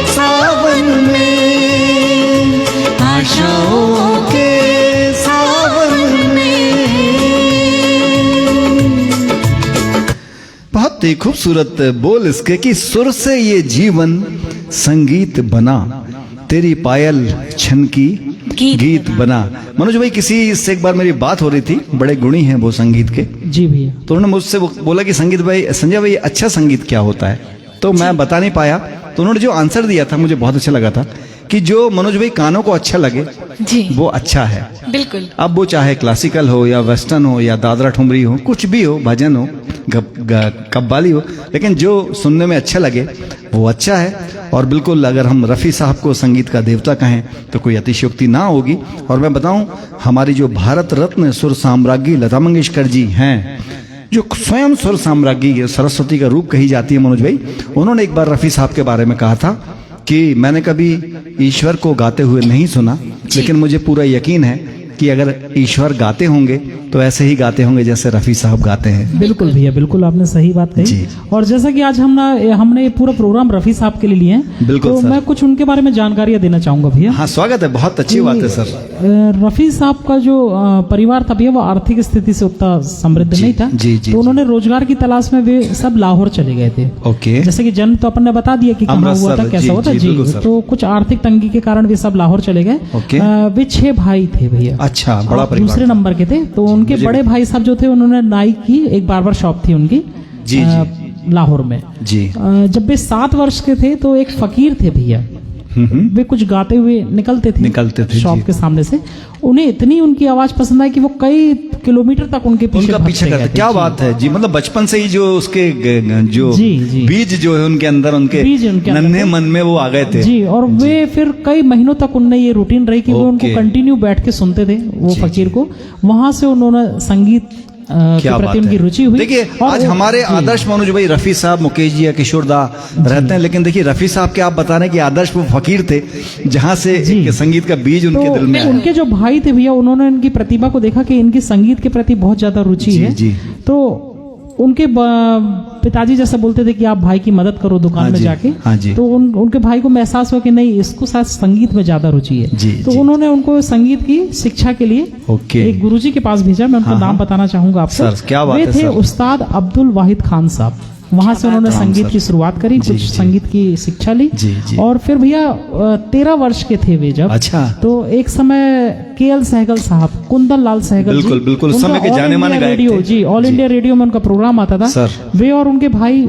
सावन में, आशाओं के सावन में। बहुत ही खूबसूरत बोल इसके कि सुर से ये जीवन संगीत बना, तेरी पायल छन की गीत बना। मनोज भाई, किसी से एक बार मेरी बात हो रही थी, बड़े गुणी हैं वो संगीत के, जी भैया। तो उन्होंने मुझसे बोला कि संजय भाई अच्छा संगीत क्या होता है, तो मैं बता नहीं पाया। तो उन्होंने जो आंसर दिया था मुझे बहुत अच्छा लगा था कि जो मनोज भाई कानों को अच्छा लगे जी वो अच्छा है। बिल्कुल। अब वो चाहे क्लासिकल हो या वेस्टर्न हो या दादरा ठुमरी हो, कुछ भी हो, भजन हो, कव्वाली हो, लेकिन जो सुनने में अच्छा लगे वो अच्छा है। और बिल्कुल अगर हम रफ़ी साहब को संगीत का देवता कहें तो कोई अतिशयोक्ति ना होगी। और मैं बताऊं, हमारी जो भारत रत्न सुर साम्राज्ञी लता मंगेशकर जी हैं, जो स्वयं सुर साम्राज्ञी सरस्वती का रूप कही जाती है मनोज भाई, उन्होंने एक बार रफ़ी साहब के बारे में कहा था कि मैंने कभी ईश्वर को गाते हुए नहीं सुना, लेकिन मुझे पूरा यकीन है कि अगर ईश्वर गाते होंगे तो ऐसे ही गाते होंगे जैसे रफ़ी साहब गाते हैं। बिल्कुल भैया, बिल्कुल आपने सही बात कही। जी। और जैसा कि आज हमने ये पूरा प्रोग्राम रफ़ी साहब के लिए लिए हैं, बिल्कुल तो सर। मैं कुछ उनके बारे में जानकारियां देना चाहूंगा भैया। हाँ, स्वागत है, बहुत अच्छी बात है सर। रफ़ी साहब का जो परिवार था भैया, वो आर्थिक स्थिति से उतना समृद्ध जी, नहीं था। जी, जी, तो उन्होंने रोजगार की तलाश में वे सब लाहौर चले गए थे। ओके। जैसे कि जन्म तो अपन ने बता दिया कि कहाँ हुआ अमृतसर, था, कैसा जी, हुआ था। जी, जी, बिल्कुल सर। तो कुछ आर्थिक तंगी के कारण वे सब लाहौर चले गए। ओके। वे 6 भाई थे भैया। अच्छा, बड़ा और परिवार दूसरे था। नंबर के थे। तो उनके मुझे- बड़े भाई साहब जो थे, उन्होंने नाई की एक बार्बर शॉप थी उनकी, जी, लाहौर में। जी। जब वे 7 वर्ष के थे तो एक फकीर थे भैया, वे कुछ गाते हुए निकलते थे शॉप जी। के सामने से। उन्हें इतनी उनकी आवाज पसंद आई कि वो कई किलोमीटर तक उनके पीछे उनका पीछे भागते करते, गए थे। क्या जी। बात है जी। मतलब बचपन से ही जो उसके जो जी, जी। बीज जो है उनके अंदर, उनके बीज उनके अंदर नन्हे थे। मन में वो आ गए थे। जी। और वे फिर कई महीनों तक उनने ये रूटीन रही कि वो उनको ओके। कंटिन्यू बैठ के सुनते थे वो जी, फकीर को। वहां से उन्होंने संगीत के क्या प्रति बात उनकी है। रुचि हुई। देखिए, और आज वो- हमारे जी। आदर्श मनोज भाई रफ़ी साहब, मुकेश जी या किशोर दा रहते हैं, लेकिन देखिए रफ़ी साहब के आप बता रहे हैं कि आदर्श वो फकीर थे जहां से जी। एक संगीत का बीज उनके दिल में तो आया। उनके जो भाई थे भैया, उन्होंने इनकी प्रतिभा को देखा कि इनकी संगीत के प्रति बहुत ज्यादा रुचि जी, है। जी। तो उनके पिताजी जैसे बोलते थे कि आप भाई की मदद करो दुकान हाँ में जी, जाके। हाँ जी। तो उनके भाई को महसूस हुआ कि नहीं, इसको शायद संगीत में ज्यादा रुचि है। जी, तो जी। उन्होंने उनको संगीत की शिक्षा के लिए ओके। एक गुरुजी के पास भेजा। मैं उनका हाँ, नाम हाँ। बताना चाहूंगा आपको। सर, क्या बात वे है थे सर। उस्ताद अब्दुल वाहिद खान साहब। वहां से उन्होंने राम संगीत सर। की शुरुआत करी, जी, कुछ जी। संगीत की शिक्षा ली। जी, जी। और फिर भैया 13 वर्ष के थे वे जब। अच्छा। तो एक समय केएल सहगल साहब, कुंदन लाल सहगल जी, बिल्कुल, बिल्कुल, उस उनका समय के ऑल जाने-माने इंडिया गायक रेडियो, थे। जी, ऑल जी। इंडिया रेडियो में उनका प्रोग्राम आता था। सर। वे और उनके भाई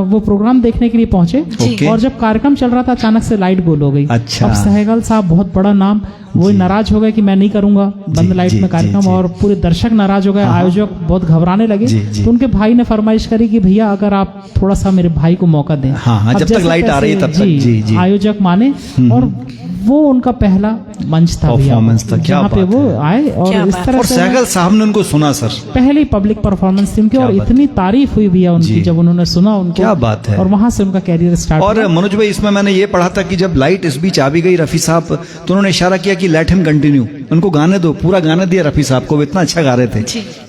वो प्रोग्राम देखने के लिए पहुंचे। ओके। और जब कार्यक्रम चल रहा था, अचानक से लाइट गोल हो गई। अच्छा। अब सहगल साहब बहुत बड़ा नाम, वो नाराज हो गए कि मैं नहीं करूंगा बंद जी, लाइट जी, में कार्यक्रम। जी, जी। और पूरे दर्शक नाराज हो गए, आयोजक बहुत घबराने लगे। जी, जी। तो उनके भाई ने फरमाइश करी कि भैया अगर आप थोड़ा सा मेरे भाई को मौका दें। हाँ, हाँ, अब जब तक जैसे लाइट आ रही है तैसे, तब तक। जी, जी। आयोजक माने। और वो उनका पहला मंच था भैया, परफॉर्मेंस था, क्या जहाँ पे बात वो है। आए और क्या इस बात तरह और से सहगल साहब ने उनको सुना सर। पहली पब्लिक परफॉर्मेंस थी उनकी। क्या और बात इतनी तारीफ हुई भैया उनकी जी। जब उन्होंने सुना उनको। क्या बात है। और वहां से उनका कैरियर स्टार्ट और हुआ। मनोज भाई, इसमें मैंने ये पढ़ा था कि जब लाइट इस बीच आ भी गई रफ़ी साहब, तो उन्होंने इशारा किया कि लेट हिम कंटिन्यू, उनको गाने दो, पूरा गाने दिया रफ़ी साहब को, वो इतना अच्छा गा रहे थे।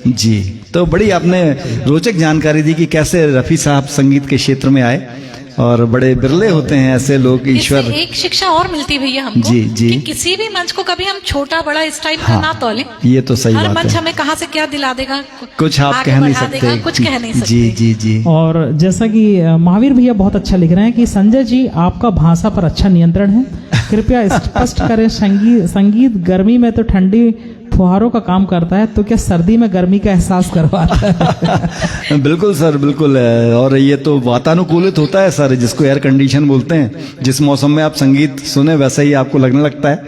जी। तो बड़ी आपने रोचक जानकारी दी कि कैसे रफ़ी साहब संगीत के क्षेत्र में आए। और बड़े बिरले होते हैं ऐसे लोग, ईश्वर। इससे एक शिक्षा और मिलती भैया हमको, जी, जी। कि किसी भी मंच को कभी हम छोटा बड़ा इस टाइप हाँ, का ना तोलें। ये तो सही हर बात मंच है। हमें कहाँ से क्या दिला देगा, कुछ आप आगे कह नहीं बढ़ा देगा, सकते। कुछ कह नहीं सकते। जी, जी, जी। और जैसा कि महावीर भैया बहुत अच्छा लिख रहे हैं कि संजय जी आपका भाषा पर अच्छा नियंत्रण है, कृपया स्पष्ट करें। संगीत गर्मी में तो ठंडी फुहारों का काम करता है, तो क्या सर्दी में गर्मी का एहसास करवाता है? बिल्कुल सर, बिल्कुल। और ये तो वातानुकूलित होता है सर, जिसको एयर कंडीशन बोलते हैं। जिस मौसम में आप संगीत सुने वैसा ही आपको लगने लगता है।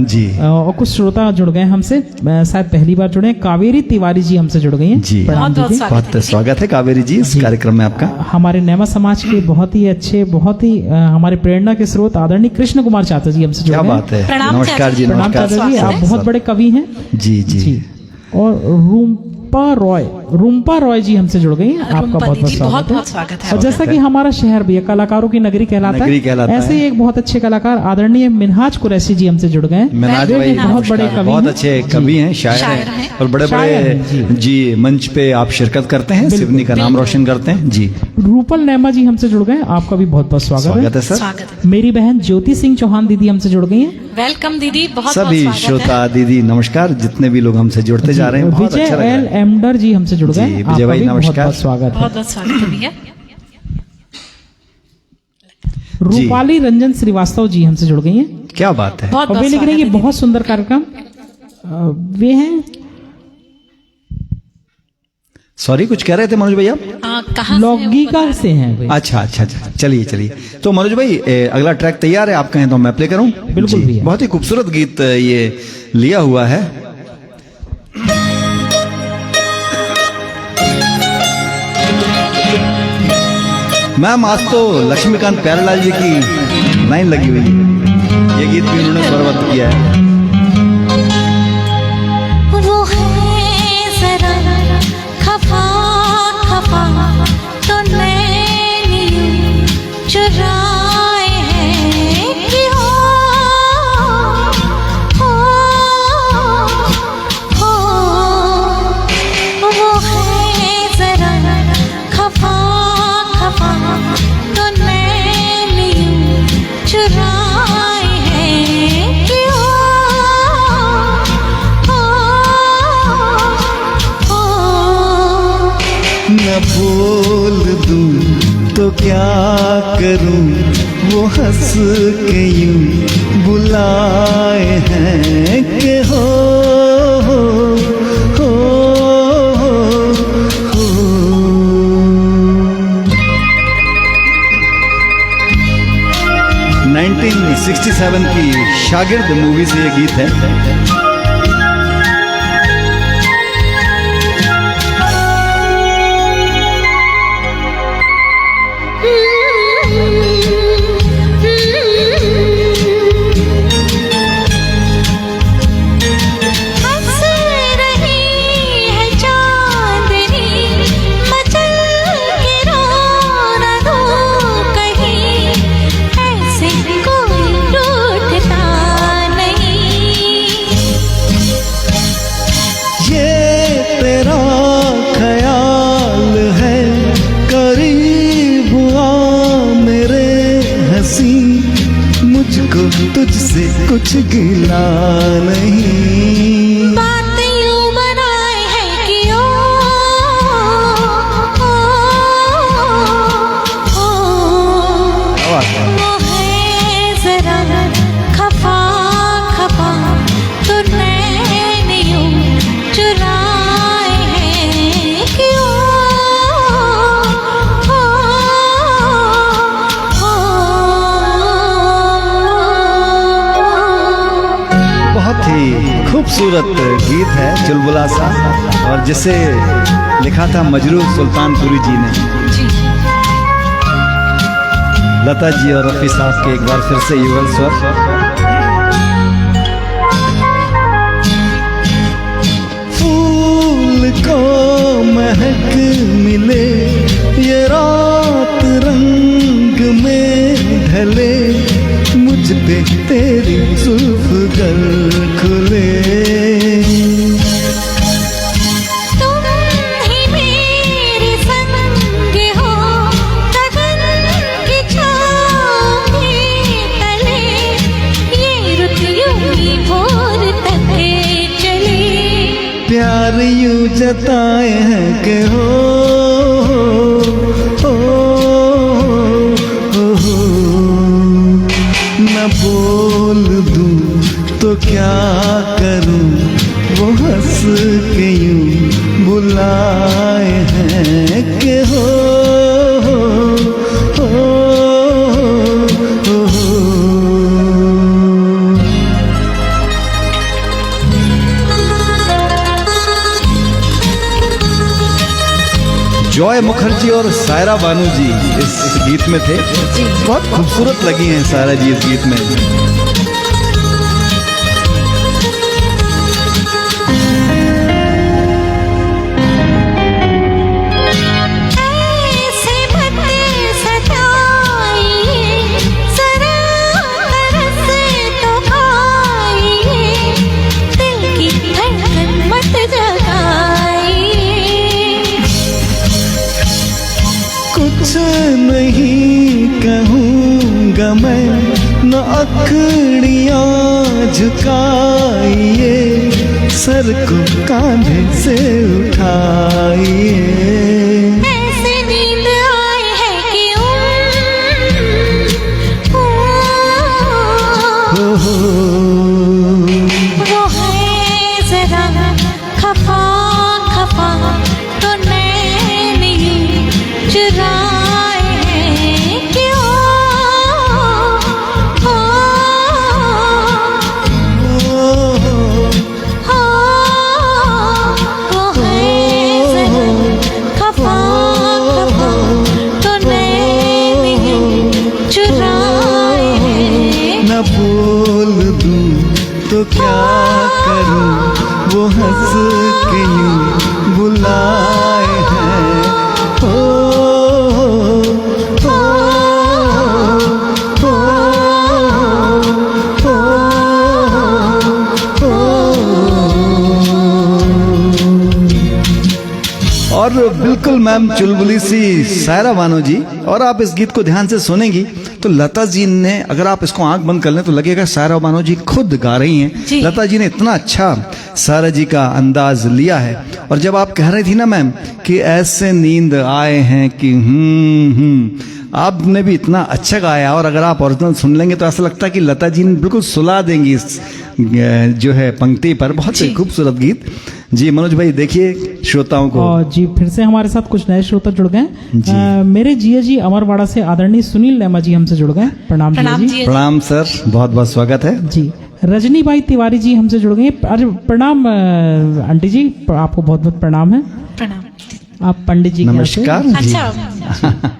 जी, और कुछ श्रोता जुड़ गए हमसे, शायद पहली बार जुड़े हैं। कावेरी तिवारी जी हमसे जुड़ गई हैं। जी। प्रणाम बहुत-बहुत दीदी। स्वागत है बहुत जी। स्वागत है कावेरी जी इस कार्यक्रम में आपका। हमारे नेमा समाज के बहुत ही अच्छे, बहुत ही हमारे प्रेरणा के स्रोत आदरणीय कृष्ण कुमार चाचा जी हमसे जुड़ क्या गए हैं। बात है। प्रणाम नमस्कार चाचा जी, जी। प्रणाम नमस्कार। चाचा जी, आप बहुत बड़े कवि हैं। जी, जी। और रूम्पा रॉय जी हमसे जुड़ गई हैं। आपका रूम्पा बहुत बहुत दीदी, स्वागत बहुत-बहुत है। स्वागत है। और जैसा कि हमारा शहर भी है कलाकारों की नगरी कहलाता नगरी है, कहलाता ऐसे है। ही एक बहुत अच्छे कलाकार आदरणीय मिनहाज कुरैशी जी हमसे जुड़ गए हैं। मिनाज वे भाई भी बहुत बड़े नमस्कार। कवि बहुत हैं। अच्छे कवि हैं, शायर शायर हैं। हैं। और बड़े शायर हैं, बड़े जी मंच पे आप शिरकत करते हैं, सिवनी का नाम रोशन करते हैं। जी, रूपल नैमा जी हमसे जुड़ गए हैं। आपका भी बहुत बहुत स्वागत स्वागत है। है सर। स्वागत है। मेरी बहन ज्योति सिंह चौहान दीदी हमसे जुड़ गई हैं। वेलकम दीदी, बहुत सभी बहुत स्वागत है। श्रोता दीदी नमस्कार, जितने भी लोग हमसे जुड़ते जा रहे हैं, बहुत विजय अच्छा लग एल रहा है। एमडर जी हमसे जुड़ गए जी, हैं। विजय आपका भाई भी बहुत नमस्कार। बहुत स्वागत है। बहुत बहुत स्वागत है भैया। रूपाली रंजन श्रीवास्तव जी हमसे जुड़ गई हैं। क्या बात है। बहुत और वे बहुत लिख रहे हैं कि स्वागत है बहुत सुंदर कार्यक्रम। वे हैं सॉरी, कुछ कह रहे थे मनोज भाई आप? कहाँ से है वो लौगिका बता से हैं वे। अच्छा अच्छा अच्छा, चलिए चलिए। तो मनोज भाई, अगला ट्रैक तैयार है, आप कहें तो मैं प्ले करूं? बिल्कुल जी, भैया। बहुत ही खूबसूरत गीत ये लिया हुआ है। मैम, आज तो लक्ष्मीकांत प्यारेलाल जी की लाइन लगी हुई है, ये गीत भी उन्होंने स्वरबद्ध किया है। वो है जरा खफा खफा तो नैनी चुराए हैं कि हो बोल दूं तो क्या करूं, वो हंस के यूं बुलाए हैं कि हो 1967 की शागिर्द मूवी से ये गीत है। मुझको तुझसे कुछ गिला नहीं, बात यूं बनाए है कि वो है जरा खफा खफा तो नैन यूं चुराए हैं कि बहुत ही खूबसूरत गीत है चुलबुला सा, और जिसे लिखा था मजरू सुल्तानपुरी जी ने। लता जी और रफी साहब के एक बार फिर से युगल स्वर। फूल को महक मिले ये रात रंग में ढले, मुझ पे तेरी जुल्फ गल खुले, तुम ही मेरे संग हो गगन की छाँव में तले, ये रुत यूं ही भोर तक चले, प्यार यूं जताए हैं कि हो न बोल दूं तो क्या करूं, वो हंस के यूं बुलाए हैं कि हो जॉय मुखर्जी और सायरा बानू जी इस गीत में थे। बहुत खूबसूरत लगी हैं सायरा जी इस गीत में। कुछ नहीं कहूँगा मैं, न अखड़ियाँ झुकाइए, सर को कांधे से उठाइए, ऐसे नींद आए है कि वो है जरा खफा खफा तो नैन यूं चुराए हैं कि वो है जरा खफा खफा तो नैन यूं चुराए हैं, न बोल दूं तो क्या करूं, वो हंस के यूं बुलाए हैं हो और बिल्कुल मैम चुलबुली सी सायरा बानो जी, और आप इस गीत को ध्यान से सुनेंगी तो लता जी ने, अगर आप इसको आंख बंद कर लें तो लगेगा सायरा बानो जी खुद गा रही हैं। जी। लता जी ने इतना अच्छा सायरा जी का अंदाज लिया है। और जब आप कह रही थी ना मैम कि ऐसे नींद आए हैं कि आपने भी इतना अच्छा गाया, और अगर आप ओरिजिनल सुन लेंगे तो ऐसा लगता है कि लता जी ने बिल्कुल सुला देंगी इस जो है पंक्ति पर। बहुत ही खूबसूरत गीत। जी मनोज भाई देखिए श्रोताओं को। और जी फिर से हमारे साथ कुछ नए श्रोता जुड़ गए। मेरे जिया जी अमरवाड़ा से आदरणीय सुनील नेमा जी हमसे जुड़ गए। प्रणाम जिया जी। जी। प्रणाम सर, बहुत बहुत स्वागत है। जी रजनी बाई तिवारी जी हमसे जुड़ गए। अरे प्रणाम आंटी जी, आपको बहुत बहुत प्रणाम है। प्रणाम। आप पंडित जी के यहाँ से। नमस्कार जी। अच्छा,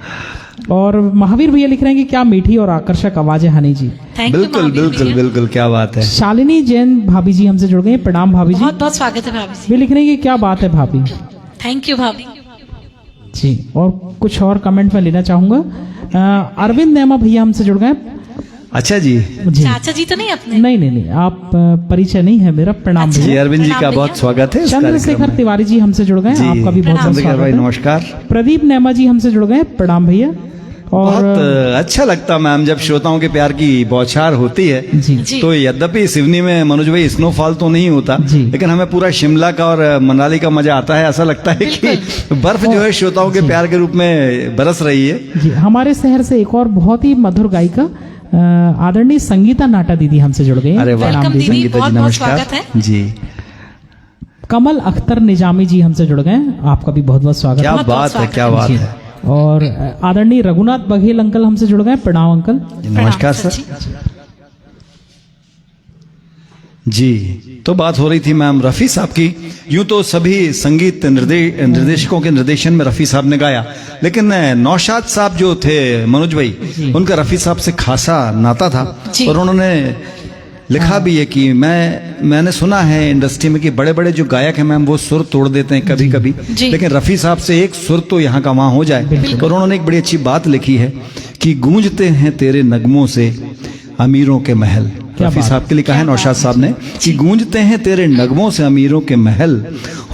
और महावीर भैया लिख रहे हैं कि क्या मीठी और आकर्षक आवाज है हनी जी। Thank you. बिल्कुल बिल्कुल बिल्कुल, क्या बात है। शालिनी जैन भाभी जी हमसे जुड़ गए। प्रणाम भाभी जी। बहुत बहुत स्वागत है भाभी जी। वे लिख रहे हैं कि क्या बात है भाभी। थैंक यू भाभी। जी और कुछ और कमेंट में लेना चाहूंगा। अरविंद नेमा भैया हमसे जुड़ गए। अच्छा जी। जी चाचा जी तो नहीं अपने? नहीं आप परिचय नहीं है मेरा। प्रणाम अच्छा। जी भैया। अरविंद जी का प्रणाम बहुत भैया। स्वागत है इस कार्यक्रम चंद्रशेखर में। तिवारी जी हमसे जुड़ गए। जी, आपका भी बहुत बहुत चंद्रशेखर भाई स्वागत है। नमस्कार। प्रदीप नेमा जी हमसे जुड़ गए। प्रणाम भैया। और बहुत अच्छा लगता मैम जब श्रोताओं के प्यार की बौछार होती है। जी जी। तो यद्यपि सिवनी में मनोज भाई स्नोफॉल तो नहीं होता, जी। लेकिन हमें पूरा शिमला का और मनाली का मजा आता है। ऐसा लगता है कि बर्फ जो है श्रोताओं के प्यार के रूप में बरस रही है। जी हमारे शहर से एक और बहुत ही मधुर गायिका आदरणीय संगीता नाटा दीदी हमसे जुड़ गई। अरे वाह, वेलकम दीदी, संगीता जी बहुत बहुत नमस्कार। स्वागत है। जी कमल अख्तर निजामी जी हमसे जुड़ गए। आपका भी बहुत बहुत स्वागत क्या है। बहुत बात है, स्वागत क्या है। बात जी। है। और आदरणीय रघुनाथ बघेल अंकल हमसे जुड़ गए। प्रणाम अंकल। नमस्कार प्रणाम सर। जी तो बात हो रही थी मैम रफ़ी साहब की। यूं तो सभी संगीत निर्देशकों के निर्देशन में रफ़ी साहब ने गाया, लेकिन नौशाद साहब जो थे मनोज भाई, उनका रफ़ी साहब से खासा नाता था। जी। और उन्होंने लिखा भी है कि मैंने सुना है इंडस्ट्री में कि बड़े बड़े जो गायक हैं मैम वो सुर तोड़ देते हैं कभी कभी, जी। लेकिन रफ़ी साहब से एक सुर तो यहाँ का वहाँ हो जाए। और उन्होंने एक बड़ी अच्छी बात लिखी है कि गूंजते हैं तेरे नगमों से अमीरों के महल। रफ़ी बात साहब के लिए कहा है नौशाद साहब ने कि गूंजते हैं तेरे नगमों से अमीरों के महल,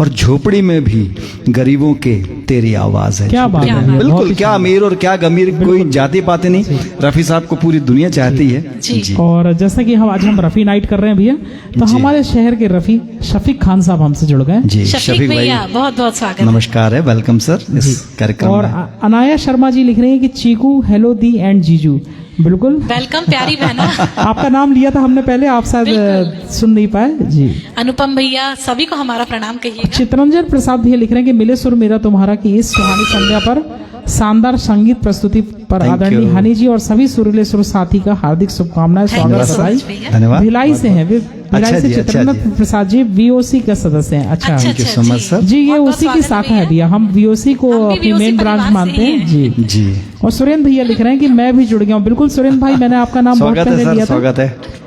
और झोपड़ी में भी गरीबों के तेरी आवाज है। क्या बात है। बहुत बिल्कुल, ही क्या अमीर और क्या गमीर कोई जाति पाति नहीं, रफ़ी साहब को पूरी दुनिया चाहती है। जी। और जैसा कि आज हम रफ़ी नाइट कर रहे हैं भैया, तो जी। हमारे शहर के रफ़ी शफीक खान साहब हमसे जुड़ गए। जी शफीक भैया बहुत बहुत स्वागत है। नमस्कार है, वेलकम सर इस कार्यक्रम और में। अनाया शर्मा जी लिख रही हैं कि चीकू हेलो दी एंड जीजू। बिल्कुल वेलकम प्यारी बहना। आपका नाम लिया था हमने पहले, आप शायद सुन नहीं पाए। जी अनुपम भैया सभी को हमारा प्रणाम कहिएगा। चित्रंजन प्रसाद भैया लिख रहे हैं कि मिले सुर मेरा तुम्हारा की इस सुहानी संध्या पर शानदार संगीत प्रस्तुति पर Thank आदरणीय you. हनी जी और सभी सुरीले सुर साथी का हार्दिक शुभकामनाएं। स्वागत you है so भाई। much भैया। धन्यवाद। भिलाई से हैं वे, भिलाई अच्छा से जी, अच्छा चित्रंजन जी। प्रसाद जी वीओसी के सदस्य हैं। अच्छा अच्छा, Thank you so much, sir। जी ये बहुत-बहुत उसी की स्वागत शाखा है भैया। भैया, हम वीओसी को हम भी अपनी VOC मेन ब्रांच परिवार से मानते ही हैं। हैं। जी जी और सुरेंद्र भैया लिख रहे हैं कि मैं भी जुड़ गया हूँ। बिल्कुल सुरेंद्र भाई, मैंने आपका नाम बहुत स्वागत है पहले सर, लिया था। स्वागत है।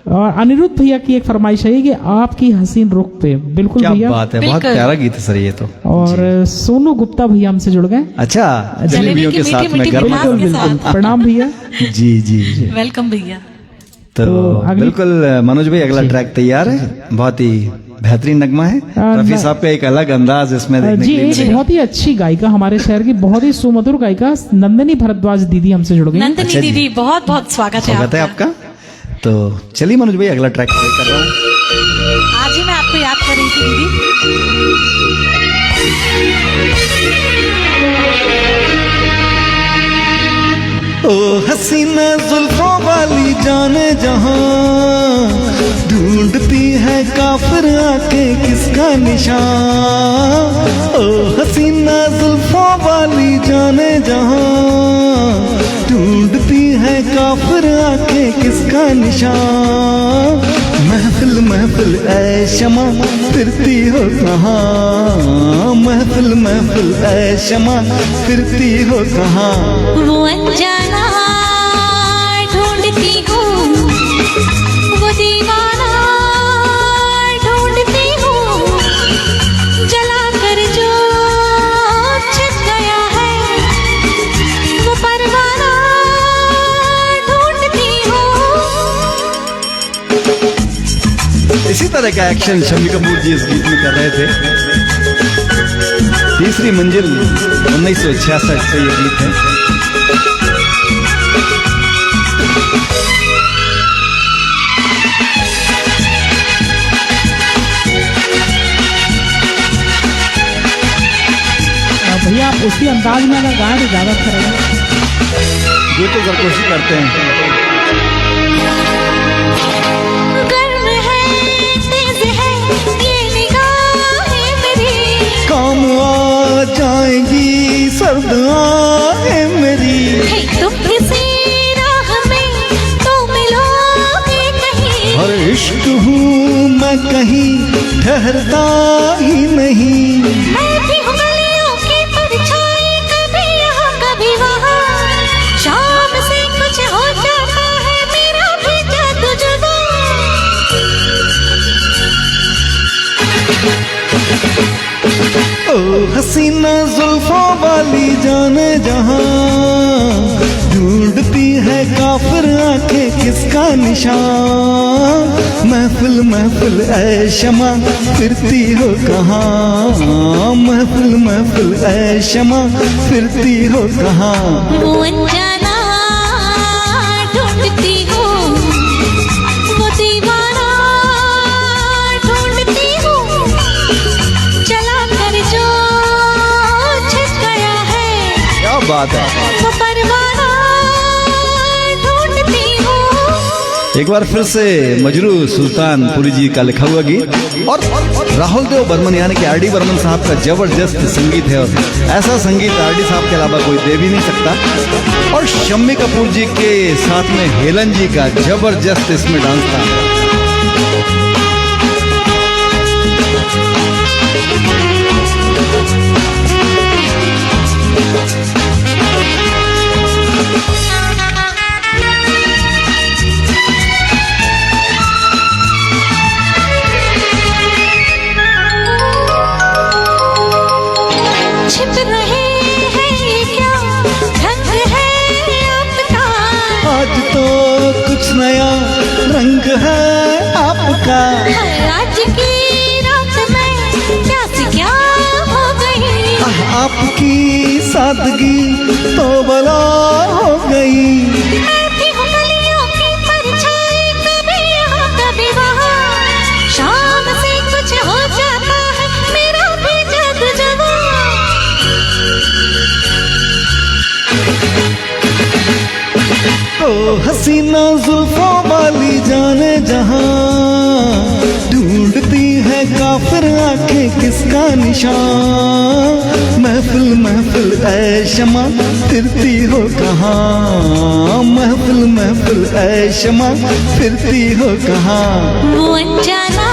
और अनिरुद्ध भैया की एक फरमाइश है कि आपकी हसीन रुख पे। बिल्कुल क्या भैया। बात है, बहुत बिल्कुल। प्यारा गीत है सर ये तो। और सोनू गुप्ता भैया हमसे जुड़ गए। अच्छा, जलेबी जलेबियों की के साथ मीठी में मीठी गर्मा मिठास गर्म। के बिल्कुल साथ। प्रणाम भैया। जी जी जी। वेलकम भैया। तो अगली- बिल्कुल मनोज भाई अगला ट्रैक तैयार है। बहुत ही बेहतरीन नगमा है। रफ़ी साहब का एक अलग अंदाज इसमें देखने जी के लिए एक मिलेगा। बहुत ही अच्छी गायिका, हमारे शहर की बहुत ही सुमधुर गायिका नंदिनी भरद्वाज दीदी हमसे जुड़ गई। नंदिनी अच्छा जी। दीदी बहुत बहुत स्वागत है स्वागत है आपका। आपका। तो चलिए मनोज भाई अगला ट्रैक प्ले कर रहा हूँ। आज ही मैं आपको याद कर रही थी दीदी। ओ हसीना जुल्फों वाली जाने जहां ढूंढती है काफिर आके किसका निशान। ओ हसीना जुल्फों वाली जाने जहां ढूंढती है काफिर आके किसका निशान। महफिल महफिल ऐ शमा फिरती हो कहाँ। महफिल महफिल ऐ शमा फिरती हो कहाँ। वो अनजाना ढूंढती हूँ, वो दीवाना ढूंढती हूँ, जला कर जो छिप गया है वो परवाना ढूंढती हूँ। इसी तरह का एक्शन शम्मी कपूर जी इस गीत में कर रहे थे। तीसरी मंजिल 1966 से ये गीत है। भैया आप उसी अंदाज में अगर गाएं तो ज़्यादा अच्छा रहेगा। ये तो सरकोशी करते हैं। गर्म है, तेज है ये निगाहें मेरी, काम आ जाएंगी सर्द आहें मेरी। है तुम किसी राह में तो मिलोगे कहीं, और इश्क हूँ मैं कहीं ठहरता ही नहीं। मैं भी हूँ गलियों की परछाई, कभी यहाँ कभी वहाँ, शाम से कुछ हो जाता है मेरा भी जादू जुबां। ओ हसीना जुल्फों वाली जाने जहां, ढूंढती है काफिर आंखें किसका निशान। महफिल महफिल ऐ शमा फिरती हो कहाँ, महफिल महफिल ऐ शमा फिरती हो कहाँ। वो अनजाना ढूंढती हूँ, वो दीवाना ढूंढती हूँ, चला कर जो छिप गया है क्या बात है। वो परवाना ढूंढती हूँ। एक बार फिर से मजरू सुल्तानपुरी जी का लिखा हुआ गीत, और राहुल देव बर्मन यानी कि आर.डी. बर्मन साहब का जबरदस्त संगीत है, और ऐसा संगीत आर.डी. साहब के अलावा कोई दे भी नहीं सकता। और शम्मी कपूर जी के साथ में हेलन जी का जबरदस्त इसमें डांस था। छिप रहे हैं ये क्या ढंग है आपका, आज तो कुछ नया रंग है आपका। आज की रात में क्या से क्या हो गई, आपकी सादगी तो बला हो गई। मैं भी हूँ गलियों की परछाई, कभी यहाँ कभी वहाँ, शाम से कुछ हो जाता है मेरा भी जादू जुबां। ओ हसीना जुल्फों वाली जाने जहां, ढूंढती है काफिर आंखें किसका निशान। महफिल महफिल ऐ शमा फिरती हो कहाँ, महफिल महफिल ऐ शमा फिरती हो कहाँ। वो अनजाना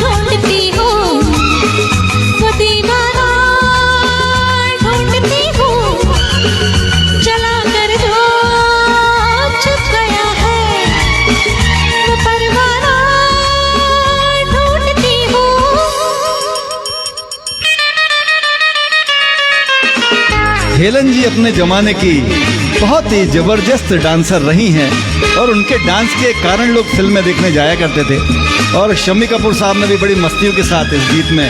ढूंढती हूँ, वो दीवाना ढूंढती हूँ, चला कर जो छुप गया है वो परवाना ढूंढती हूँ। हेलन जी अपने जमाने की बहुत ही जबरदस्त डांसर रही हैं, और उनके डांस के कारण लोग फिल्में देखने जाया करते थे। और शम्मी कपूर साहब ने भी बड़ी मस्तियों के साथ इस गीत में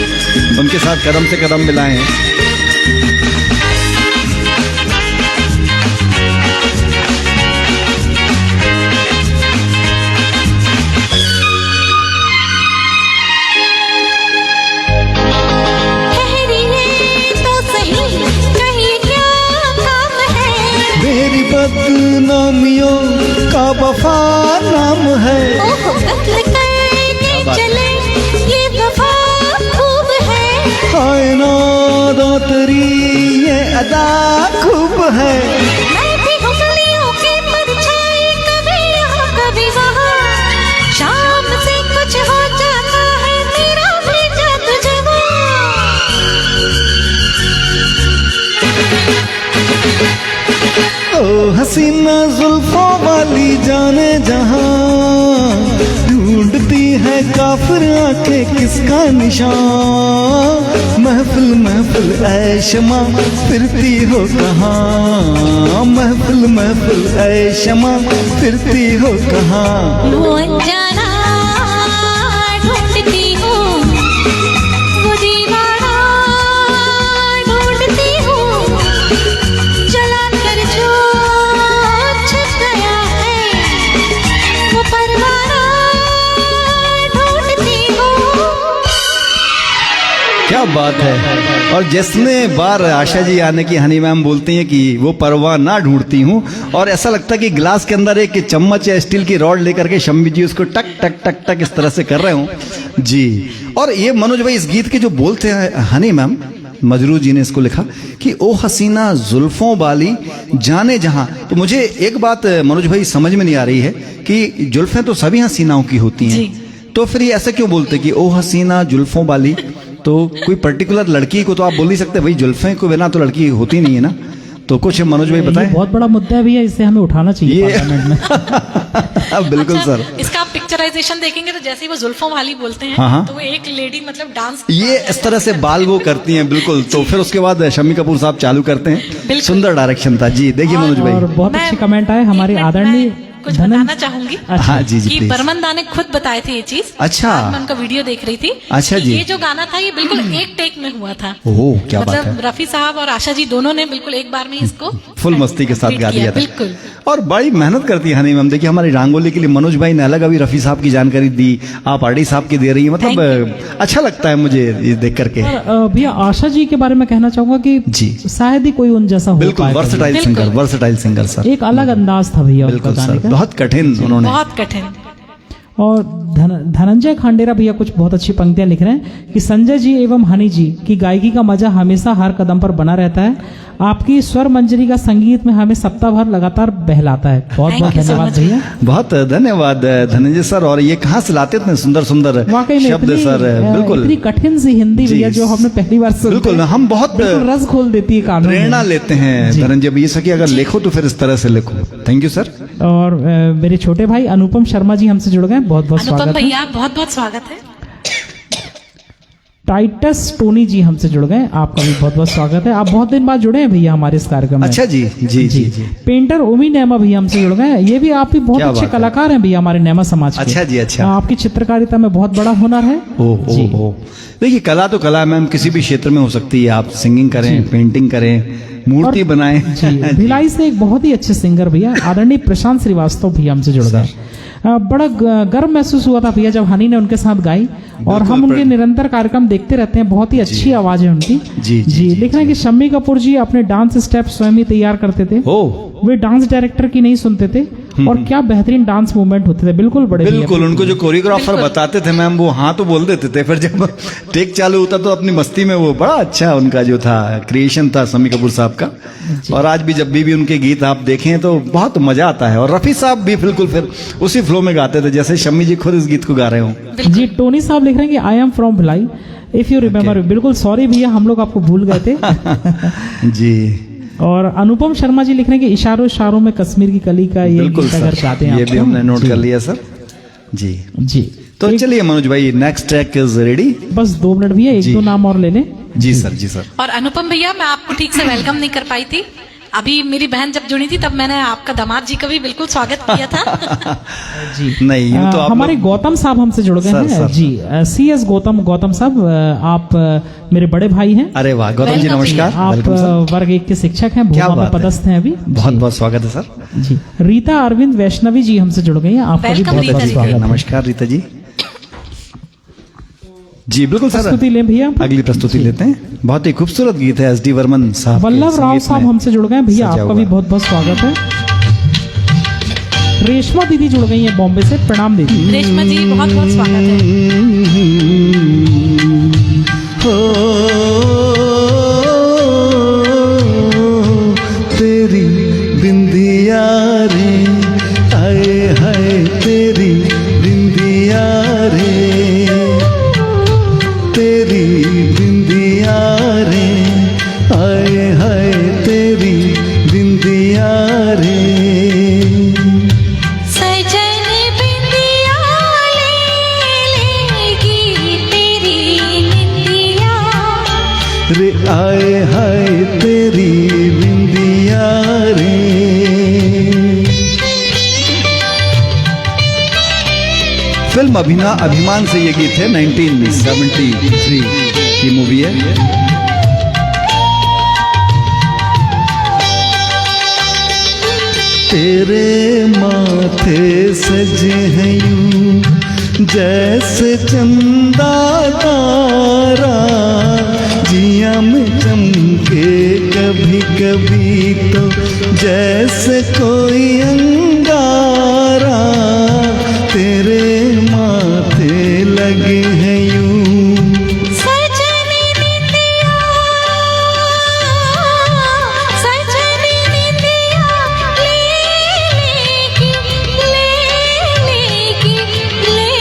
उनके साथ कदम से कदम मिलाए हैं। ठहरिए तो सही, कहिए क्या काम है, मेरी बदनामियों का वफा नाम है। ओहो कत्ल करके चले ये वफा खूब है, कायनात तेरी ये अदा खूब है। मैं भी हूँ गलियों की परछाई, कभी यहाँ कभी वहाँ, शाम से कुछ हो जाता है मेरा भी जादू जुबां। ओ हसीना जुल्फों वाली जाने जहां, ढूंढती है काफिर आंखें किसका निशान। महफिल महफिल ऐ शमा फिरती हो कहाँ, महफिल महफिल ऐ शमा फिरती हो कहाँ। वो अनजाना ढूंढती हूँ, वो दीवाना ढूंढती हूँ, चला कर जो छुप गया क्या बात है। और जितने बार आशा जी आने की हनी मैम बोलती हैं कि वो परवाह ना ढूंढती हूँ, और ऐसा लगता है कि ग्लास के अंदर एक चम्मच या स्टील की रॉड लेकर के शम्मी जी उसको टक टक टक टक इस तरह से कर रहे हूँ जी। और ये मनोज भाई इस गीत के जो बोलते हैं हनी मैम, मजरू जी ने इसको लिखा कि ओ हसीना जुल्फों वाली जाने जहां। तो मुझे एक बात मनोज भाई समझ में नहीं आ रही है कि जुल्फें तो सभी हसीनाओं की होती हैं, तो फिर ये ऐसे क्यों बोलते कि ओ हसीना जुल्फों वाली? तो कोई पर्टिकुलर लड़की को तो आप बोल नहीं सकते भाई, जुल्फें को बिना तो लड़की होती नहीं है ना। तो कुछ मनोज भाई बताएं। बहुत बड़ा मुद्दा है भैया, इसे हमें उठाना चाहिए पार्लियामेंट में। बिल्कुल अच्छा, सर। इसका आप पिक्चराइजेशन देखेंगे तो जैसे ही वो जुल्फों वाली बोलते हैं, हाँ। तो वो एक लेडी मतलब डांस ये इस तरह से बाल वो करती हैं बिल्कुल। तो फिर उसके बाद शम्मी कपूर साहब चालू करते हैं। सुंदर डायरेक्शन था जी। देखिए मनोज और भाई, बहुत अच्छे कमेंट आए हमारे आदरणीय कुछ बताना चाहूंगी हाँ जी जी कि प्लीज। बर्मन दा ने खुद बताए थे ये चीज। अच्छा। आज मैं उनका वीडियो देख रही थी। अच्छा कि जी। ये जो गाना था ये बिल्कुल एक टेक में हुआ था। ओह क्या बात है। मतलब रफी साहब और आशा जी दोनों ने बिल्कुल एक बार में इसको फुल मस्ती के साथ गा complete दिया था। बिल्कुल। और बड़ी मेहनत करती है हनी मैम। देखिए हमारी रंगोली के लिए मनोज भाई ने अलग अभी रफी साहब की जानकारी दी, आप आरडी साहब की दे रही है। मतलब अच्छा लगता है मुझे ये देख करके। और भैया आशा जी के बारे में कहना चाहूंगा कि जी। शायद ही कोई उन जैसा हो बिल्कुल पाए वर्सटाइल कभी। Singer, versatile singer sir. एक अलग अंदाज था भैया उनका बिल्कुल गाने सर, का। बहुत कठिन उन्होंने। बहुत कठिन। और धनंजय खांडेरा भैया कुछ बहुत अच्छी पंक्तियां लिख रहे हैं कि संजय जी एवं हनी जी की गायकी का मजा हमेशा हर कदम पर बना रहता है। आपकी स्वर मंजरी का संगीत में हमें सप्ताह भर लगातार बहलाता है। बहुत बहुत Thank you so धन्यवाद much। भैया। बहुत धन्यवाद धनंजय सर। और ये कहाँ से लाते इतने सुंदर सुंदर वाकई में शब्द इतनी, सर। बिल्कुल इतनी कठिन सी हिंदी जी। भैया जो हमने पहली बार सुनी। बिल्कुल हम बहुत बिल्कुल रस खोल देती है कानों में। प्रेरणा लेते हैं धनंजय भैया से कि अगर लिखो तो फिर इस तरह से लिखो। Thank you sir. और मेरे छोटे भाई अनुपम शर्मा जी हमसे जुड़ गए, बहुत बहुत अनुपम स्वागत है। भैया बहुत बहुत स्वागत है। टाइटस टोनी जी हमसे जुड़ गए, आपका भी बहुत बहुत स्वागत है। आप बहुत दिन बाद जुड़े हैं भैया हमारे इस कार्यक्रम में। अच्छा जी जी जी जी। पेंटर ओमी नैमा भैया हमसे जुड़ गए। ये भी आप भी बहुत क्या अच्छे बात है। कलाकार हैं भैया हमारे नैमा समाज के। अच्छा जी, अच्छा। आपकी चित्रकारिता में बहुत बड़ा हुनर है। जी। ओ देखिए कला तो कला मैम किसी भी क्षेत्र में हो सकती है। आप सिंगिंग करें, पेंटिंग करें, मूर्ति बनाएं। जी भिलाई से एक बहुत ही अच्छे सिंगर भैया आदरणीय प्रशांत श्रीवास्तव भैया हमसे जुड़ गए। बड़ा गर्व महसूस हुआ था भैया जब हनी ने उनके साथ गाई, और हम उनके निरंतर कार्यक्रम देखते रहते हैं। बहुत ही अच्छी आवाज है उनकी। जी लिख रहे हैं कि शम्मी कपूर जी अपने डांस स्टेप स्वयं ही तैयार करते थे। वे डांस डायरेक्टर की नहीं सुनते थे, और क्या बेहतरीन डांस मूवमेंट होते थे। बिल्कुल बड़े भैया। बिल्कुल उनको जो कोरियोग्राफर बताते थे मैम वो हाँ तो बोल देते थे, फिर जब टेक चालू होता तो अपनी मस्ती में वो बड़ा अच्छा उनका जो था क्रिएशन था शम्मी कपूर साहब का। और आज भी जब भी उनके गीत आप देखें तो बहुत मजा आता है। और रफी साहब भी बिल्कुल फिर उसी फ्लो में गाते थे जैसे शम्मी जी खुद इस गीत को गा रहे हो। जी टोनी साहब लिख रहे हैं कि I am from Bhilai if you remember. बिल्कुल सॉरी भैया, हम लोग आपको भूल गए थे। जी। और अनुपम शर्मा जी लिख रहे हैं कि इशारों इशारों में कश्मीर की कली का ये बिल्कुल गीत अगर सर, चाहते हैं ये भी हमने नोट कर लिया सर। जी जी। तो चलिए मनोज भाई नेक्स्ट ट्रैक इज रेडी। बस 2 मिनट भैया, एक दो नाम और ले लें। जी सर, जी सर। और अनुपम भैया मैं आपको ठीक से वेलकम नहीं कर पाई थी। अभी मेरी बहन जब जुड़ी थी तब मैंने आपका दामाद जी का भी बिल्कुल स्वागत किया था। जी नहीं यूं तो आप हमारे गौतम साहब हमसे जुड़ गए सर, हैं। सर। जी CS गौतम साहब, आप मेरे बड़े भाई हैं। अरे वाह गौतम जी Welcome नमस्कार। आप वेलकम सर। वर्ग 1 के शिक्षक हैं, क्या भोपाल में बात है। पदस्थ हैं अभी। बहुत बहुत स्वागत है सर। जी रीता अरविंद वैष्णवी जी हमसे जुड़ गई हैं, आपका भी Welcome, बहुत रीता बहुत जी। स्वागत है। नमस्कार रीता जी। जी बिल्कुल सर, प्रस्तुति लें भैया। अगली प्रस्तुति लेते हैं। बहुत ही खूबसूरत गीत है SD वर्मन साहब के वल्लभ राव संगीत साहब में हमसे जुड़ गए हैं भैया, सजा आपका भी हुआ। बहुत बहुत स्वागत है। रेशमा दीदी जुड़ गई हैं बॉम्बे से, प्रणाम दीदी। रेशमा जी बहुत बहुत स्वागत है। तेरी बिंदिया रे आए हाय तेरी बिंदिया रे, तेरी बिंदिया रे आए हाय तेरी बिंदिया रे। सजन बिंदिया लेगी तेरी निंदिया, रे आए हाय तेरी बिंदिया रे। फिल्म अभिमान से ये गीत है, 1973 की मूवी है। तेरे माथे सजे हैं यूं जैसे चंदा तारा जिया में चमके कभी कभी तो जैसे कोई अंगारा तेरे माथे लगे हैं यूं सजनी निंदिया ले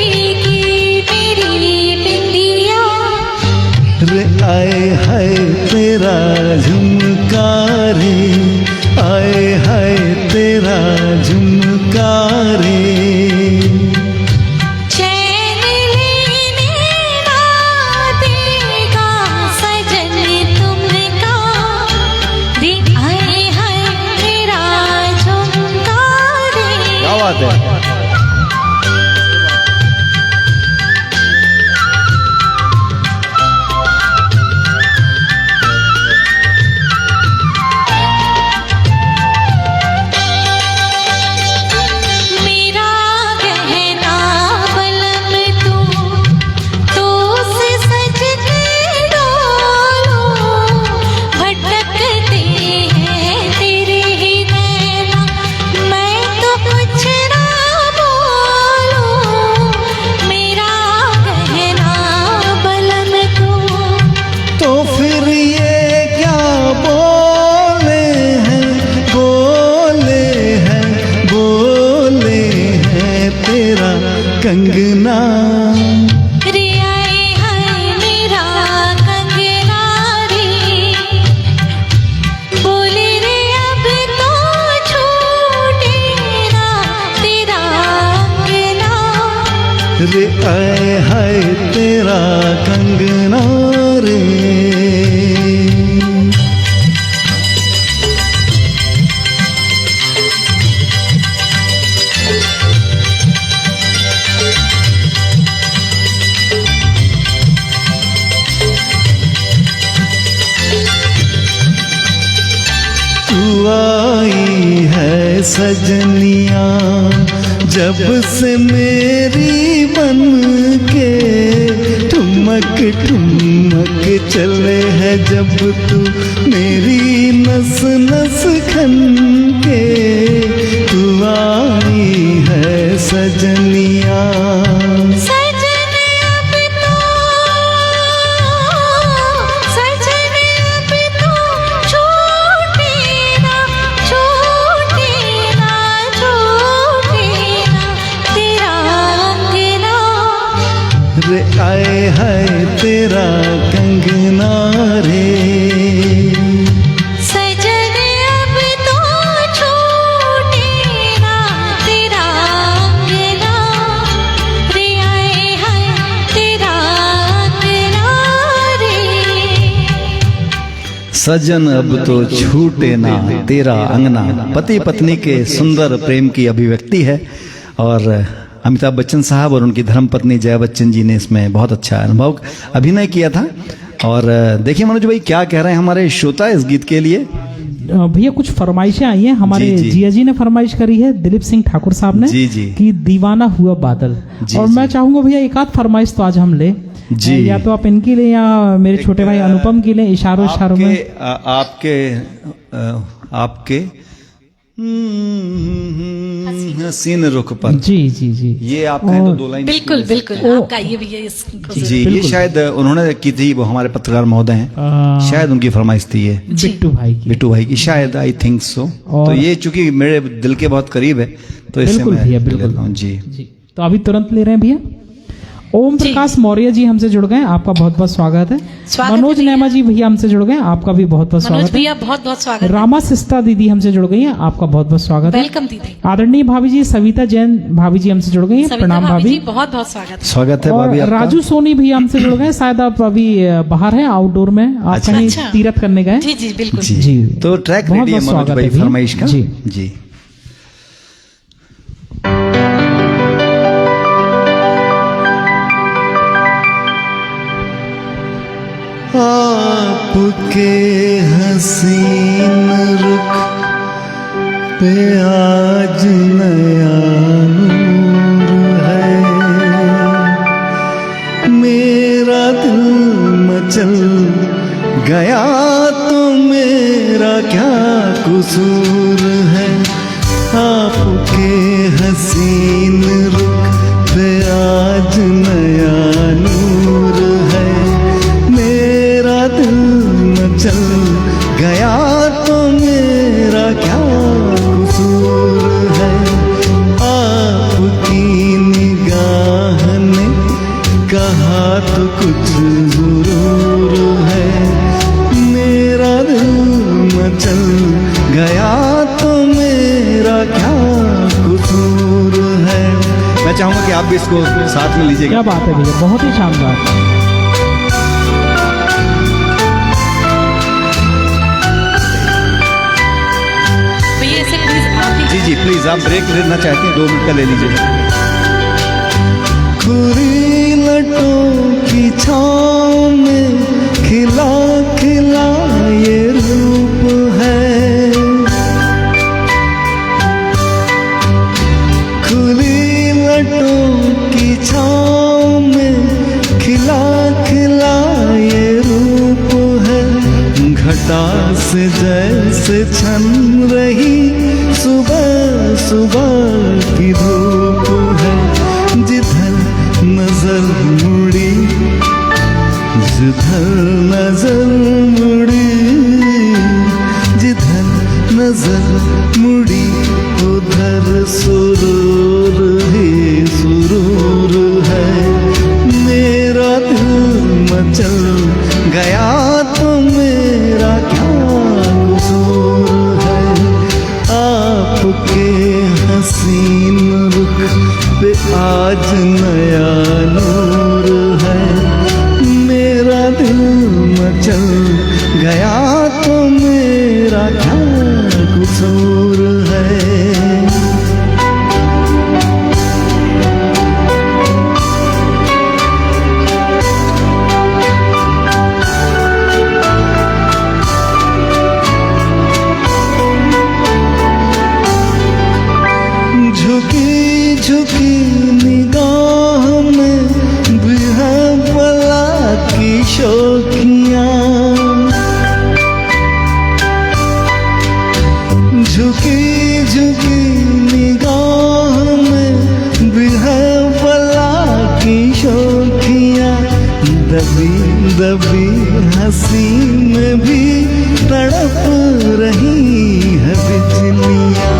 लेगी मेरी बिंदिया। रे आए हाय तेरा झुमका रे आए हाय तेरा झुमका रे चैन लेने ना देगा सजन तुमका रे आए हाय मेरा झुमका रे। क्या बात है। मेरा गहना बलम तू तो से सज के डोलो भटकते हैं तेरे ही नैना मैं तो कुछ ना बोलूं। मेरा गहना बलम तू तो फिर ये क्या बोले हैं तेरा कंगना रे आए हाय मेरा कंगना रे बोले रे अब तो छूटे ना तेरा अंगना। रे आए हाय तेरा कंगना रे तू आई है सजनिया जब से मेरी बन के ठुमक ठुमक चले है जब तू मेरी नस नस खन के तू आई है सजनिया सजन अब तो छूटे ना तेरा अंगना। रे आए हाय तेरा कंगना रे सजन अब तो छूटे ना तेरा अंगना रे आए हाय तेरा अंगना रे। सजन अब तो छूटे ना तेरा अंगना पति पत्नी के सुंदर प्रेम की अभिव्यक्ति है और अमिताभ बच्चन साहब और उनकी धर्मपत्नी जया बच्चन जी ने इसमें बहुत अच्छा अनुभव अभिनय किया था। और देखिए मनोज भाई क्या कह रहे हैं हमारे श्रोता इस गीत के लिए। भैया कुछ फरमाइशें आई हैं हमारे जी, जी। जिया जी ने फरमाइश करी है दिलीप सिंह ठाकुर साहब ने जी, जी। कि दीवाना हुआ बादल। जी, और जी। मैं चाहूंगा भैया एक आध फरमाइश तो आज हम ले जी। या तो आप इनकी ले या मेरे छोटे भाई अनुपम की ले इशारों इशारों में। आपके हसीन रुख पर जी जी जी ये आप कहें तो दो लाइन बिल्कुल बिल्कुल आप गाइए भैया इसको जी ये शायद उन्होंने की थी वो हमारे पत्रकार महोदय हैं शायद उनकी फरमाइश थी ये बिट्टू भाई की। बिट्टू भाई की शायद आई थिंक सो। तो ये चूंकि मेरे दिल के बहुत करीब है तो इससे बिल्कुल मैं भैया ले बिल्कुल लेता हूं। जी जी तो अभी तुरंत ले रहे हैं भैया। ओम प्रकाश मौर्य जी हमसे जुड़ गए आपका बहुत बहुत स्वागत है। स्वागत है मनोज भैया। नेमा जी भैया हमसे जुड़ गए आपका भी बहुत बहुत मनोज स्वागत है। भैया बहुत बहुत स्वागत है। रामा सिस्ता दीदी हमसे जुड़ गई हैं आपका बहुत बहुत स्वागत है। वेलकम दीदी। आदरणीय भाभी जी सविता जैन भाभी जी हमसे जुड़ गई हैं सविता प्रणाम भाभी जी भाभी। बहुत बहुत स्वागत है। स्वागत है भाभी और आपका। राजू सोनी भी हमसे जुड़ गए शायद आप अभी बाहर हैं आउटडोर में आप अच्छा। कहीं अच्छा। तीरथ करने गए। जी जी बिल्कुल। जी जी। तो ट्रैक बहुत रेडी है बहुत मनोज स्वागत भाई है भैया। फरमाइश का। जी। जी आपके हसीन रुख पे आज नया नूर है मचल गया तो मेरा क्या कसूर है। आपके हसीन रुख पे आज नया नूर है। मेरा दिल मचल गया तो मेरा क्या कसूर है। आपकी निगाह ने कहा तो कुछ जरूर है। मेरा दिल मचल गया तो मेरा क्या कसूर है। मैं चाहूंगा कि आप भी इसको साथ में लीजिएगा। क्या बात है भैया, बहुत ही शानदार। भैया ऐसे प्लीज आप ही जी जी प्लीज, आप ब्रेक लेना चाहते हैं 2 मिनट का ले लीजिए। खुरी लटों की छाँव में खिला खिला ये रूप है। खुली लटों की छाँव में खिला खिला ये रूप है। घटा से जैसे छन रही सुबह सुबह की धूप है। जिधर नजर मुड़ी जिधर नजर मुड़ी जिधर नजर मुड़ी उधर सुरूर ही सुरूर है। मेरा दिल मचल गया तो मेरा क्या कसूर है। आपके हसीन रुख पे आज नया नूर है। मेरा दिल मचल गया तो मेरा क्या कसूर है। झुकी झुकी निगाह में भी है बला की शौकियाँ। झुकी झुकी निगाह में भी है बला की शौकियाँ। दबी दबी हंसी में भी तड़प रही है बिजलियाँ।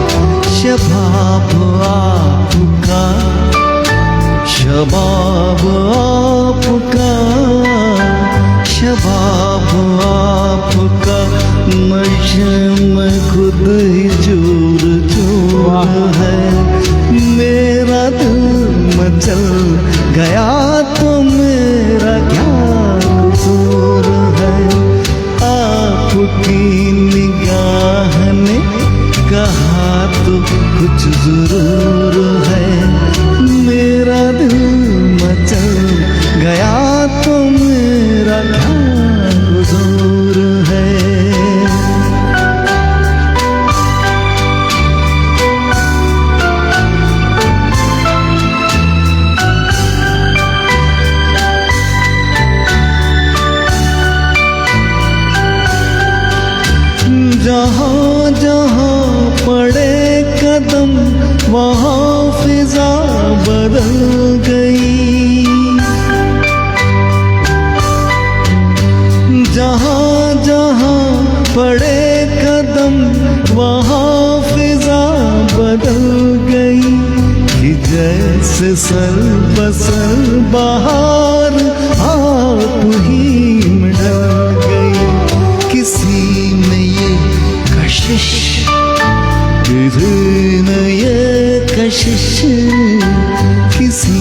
शबाब आपका शबाब आपका शबाब आपका नशे में खुद ही चूर चूर है। मेरा दिल मचल गया तो मेरा क्या कसूर है। आपकी निगाह ने कहा तो कुछ जरूर है। मेरा दिल मचल गया तो मेरा क्या कसूर है। जहाँ जहाँ पड़े कदम वहाँ फिजा बदल गई। जहाँ जहाँ पड़े कदम वहाँ फिजा बदल गई। कि जैसे सर बसर बहार आप ही में ढल गई। किसी में ये कशिश किसी में ये कशिश किसी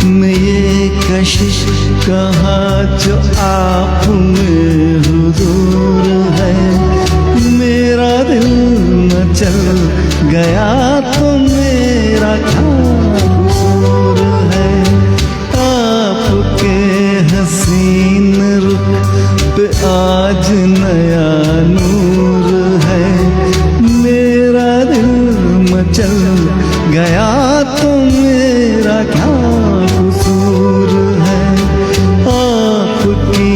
में ये कशिश कहा जो आप में हुजूर है। मेरा दिल मचल गया तो मेरा क्या कसूर है। आपके हसीन रुख पे आज नया नूर है। मेरा दिल मचल गया तो मेरा क्या कसूर है। आपकी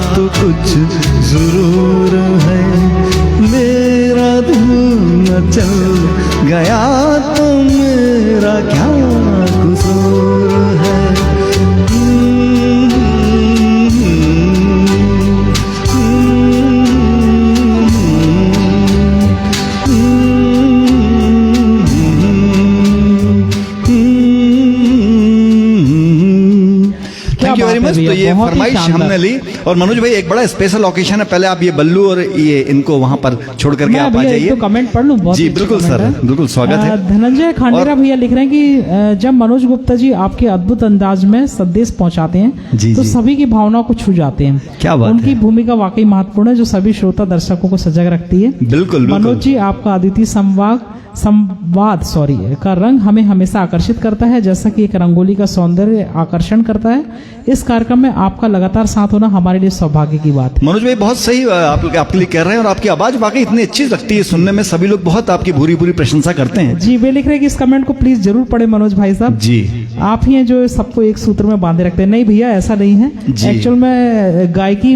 तो कुछ जरूर है, मेरा दिल न चल गया तो मेरा क्या कसूर है। Thank you very much. तो ये फरमाइश हमने ली। और मनोज भाई एक बड़ा स्पेशल ओकेशन है, पहले आप ये बल्लू और ये इनको वहां पर छोड़ करके आप आ जाइए। तो कमेंट पढ़ लूं, बहुत जी अच्छे बिल्कुल comment सर, है। बिल्कुल स्वागत है। धनंजय खांडेरा भैया लिख रहे हैं कि जब मनोज गुप्ता जी आपके अद्भुत अंदाज में संदेश पहुंचाते हैं जी, तो जी। सभी की भावनाओं को छू जाते हैं। क्या बात उनकी है। भूमिका वाकई महत्वपूर्ण है, जो सभी श्रोता दर्शकों को सजग रखती है। बिल्कुल मनोज बिल्कुल। जी आपका अद्वितीय संवाद का रंग हमें हमेशा आकर्षित करता है, जैसा कि एक रंगोली का सौंदर्य आकर्षण करता है। इस कार्यक्रम में आपका लगातार साथ होना हमारे लिए सौभाग्य की बात है। मनोज भाई बहुत सही आपके लिए कह रहे हैं, और आपकी आवाज वाकई इतनी अच्छी लगती है सुनने में, सभी लोग बहुत आपकी भूरी भूरी प्रशंसा करते हैं। जी वे लिख रहे हैं कि इस कमेंट को प्लीज जरूर पढ़े मनोज भाई साहब। जी आप ही हैं जो सबको एक सूत्र में बांधे रखते हैं। नहीं भैया ऐसा नहीं है, जी। एक्चुअल में गायकी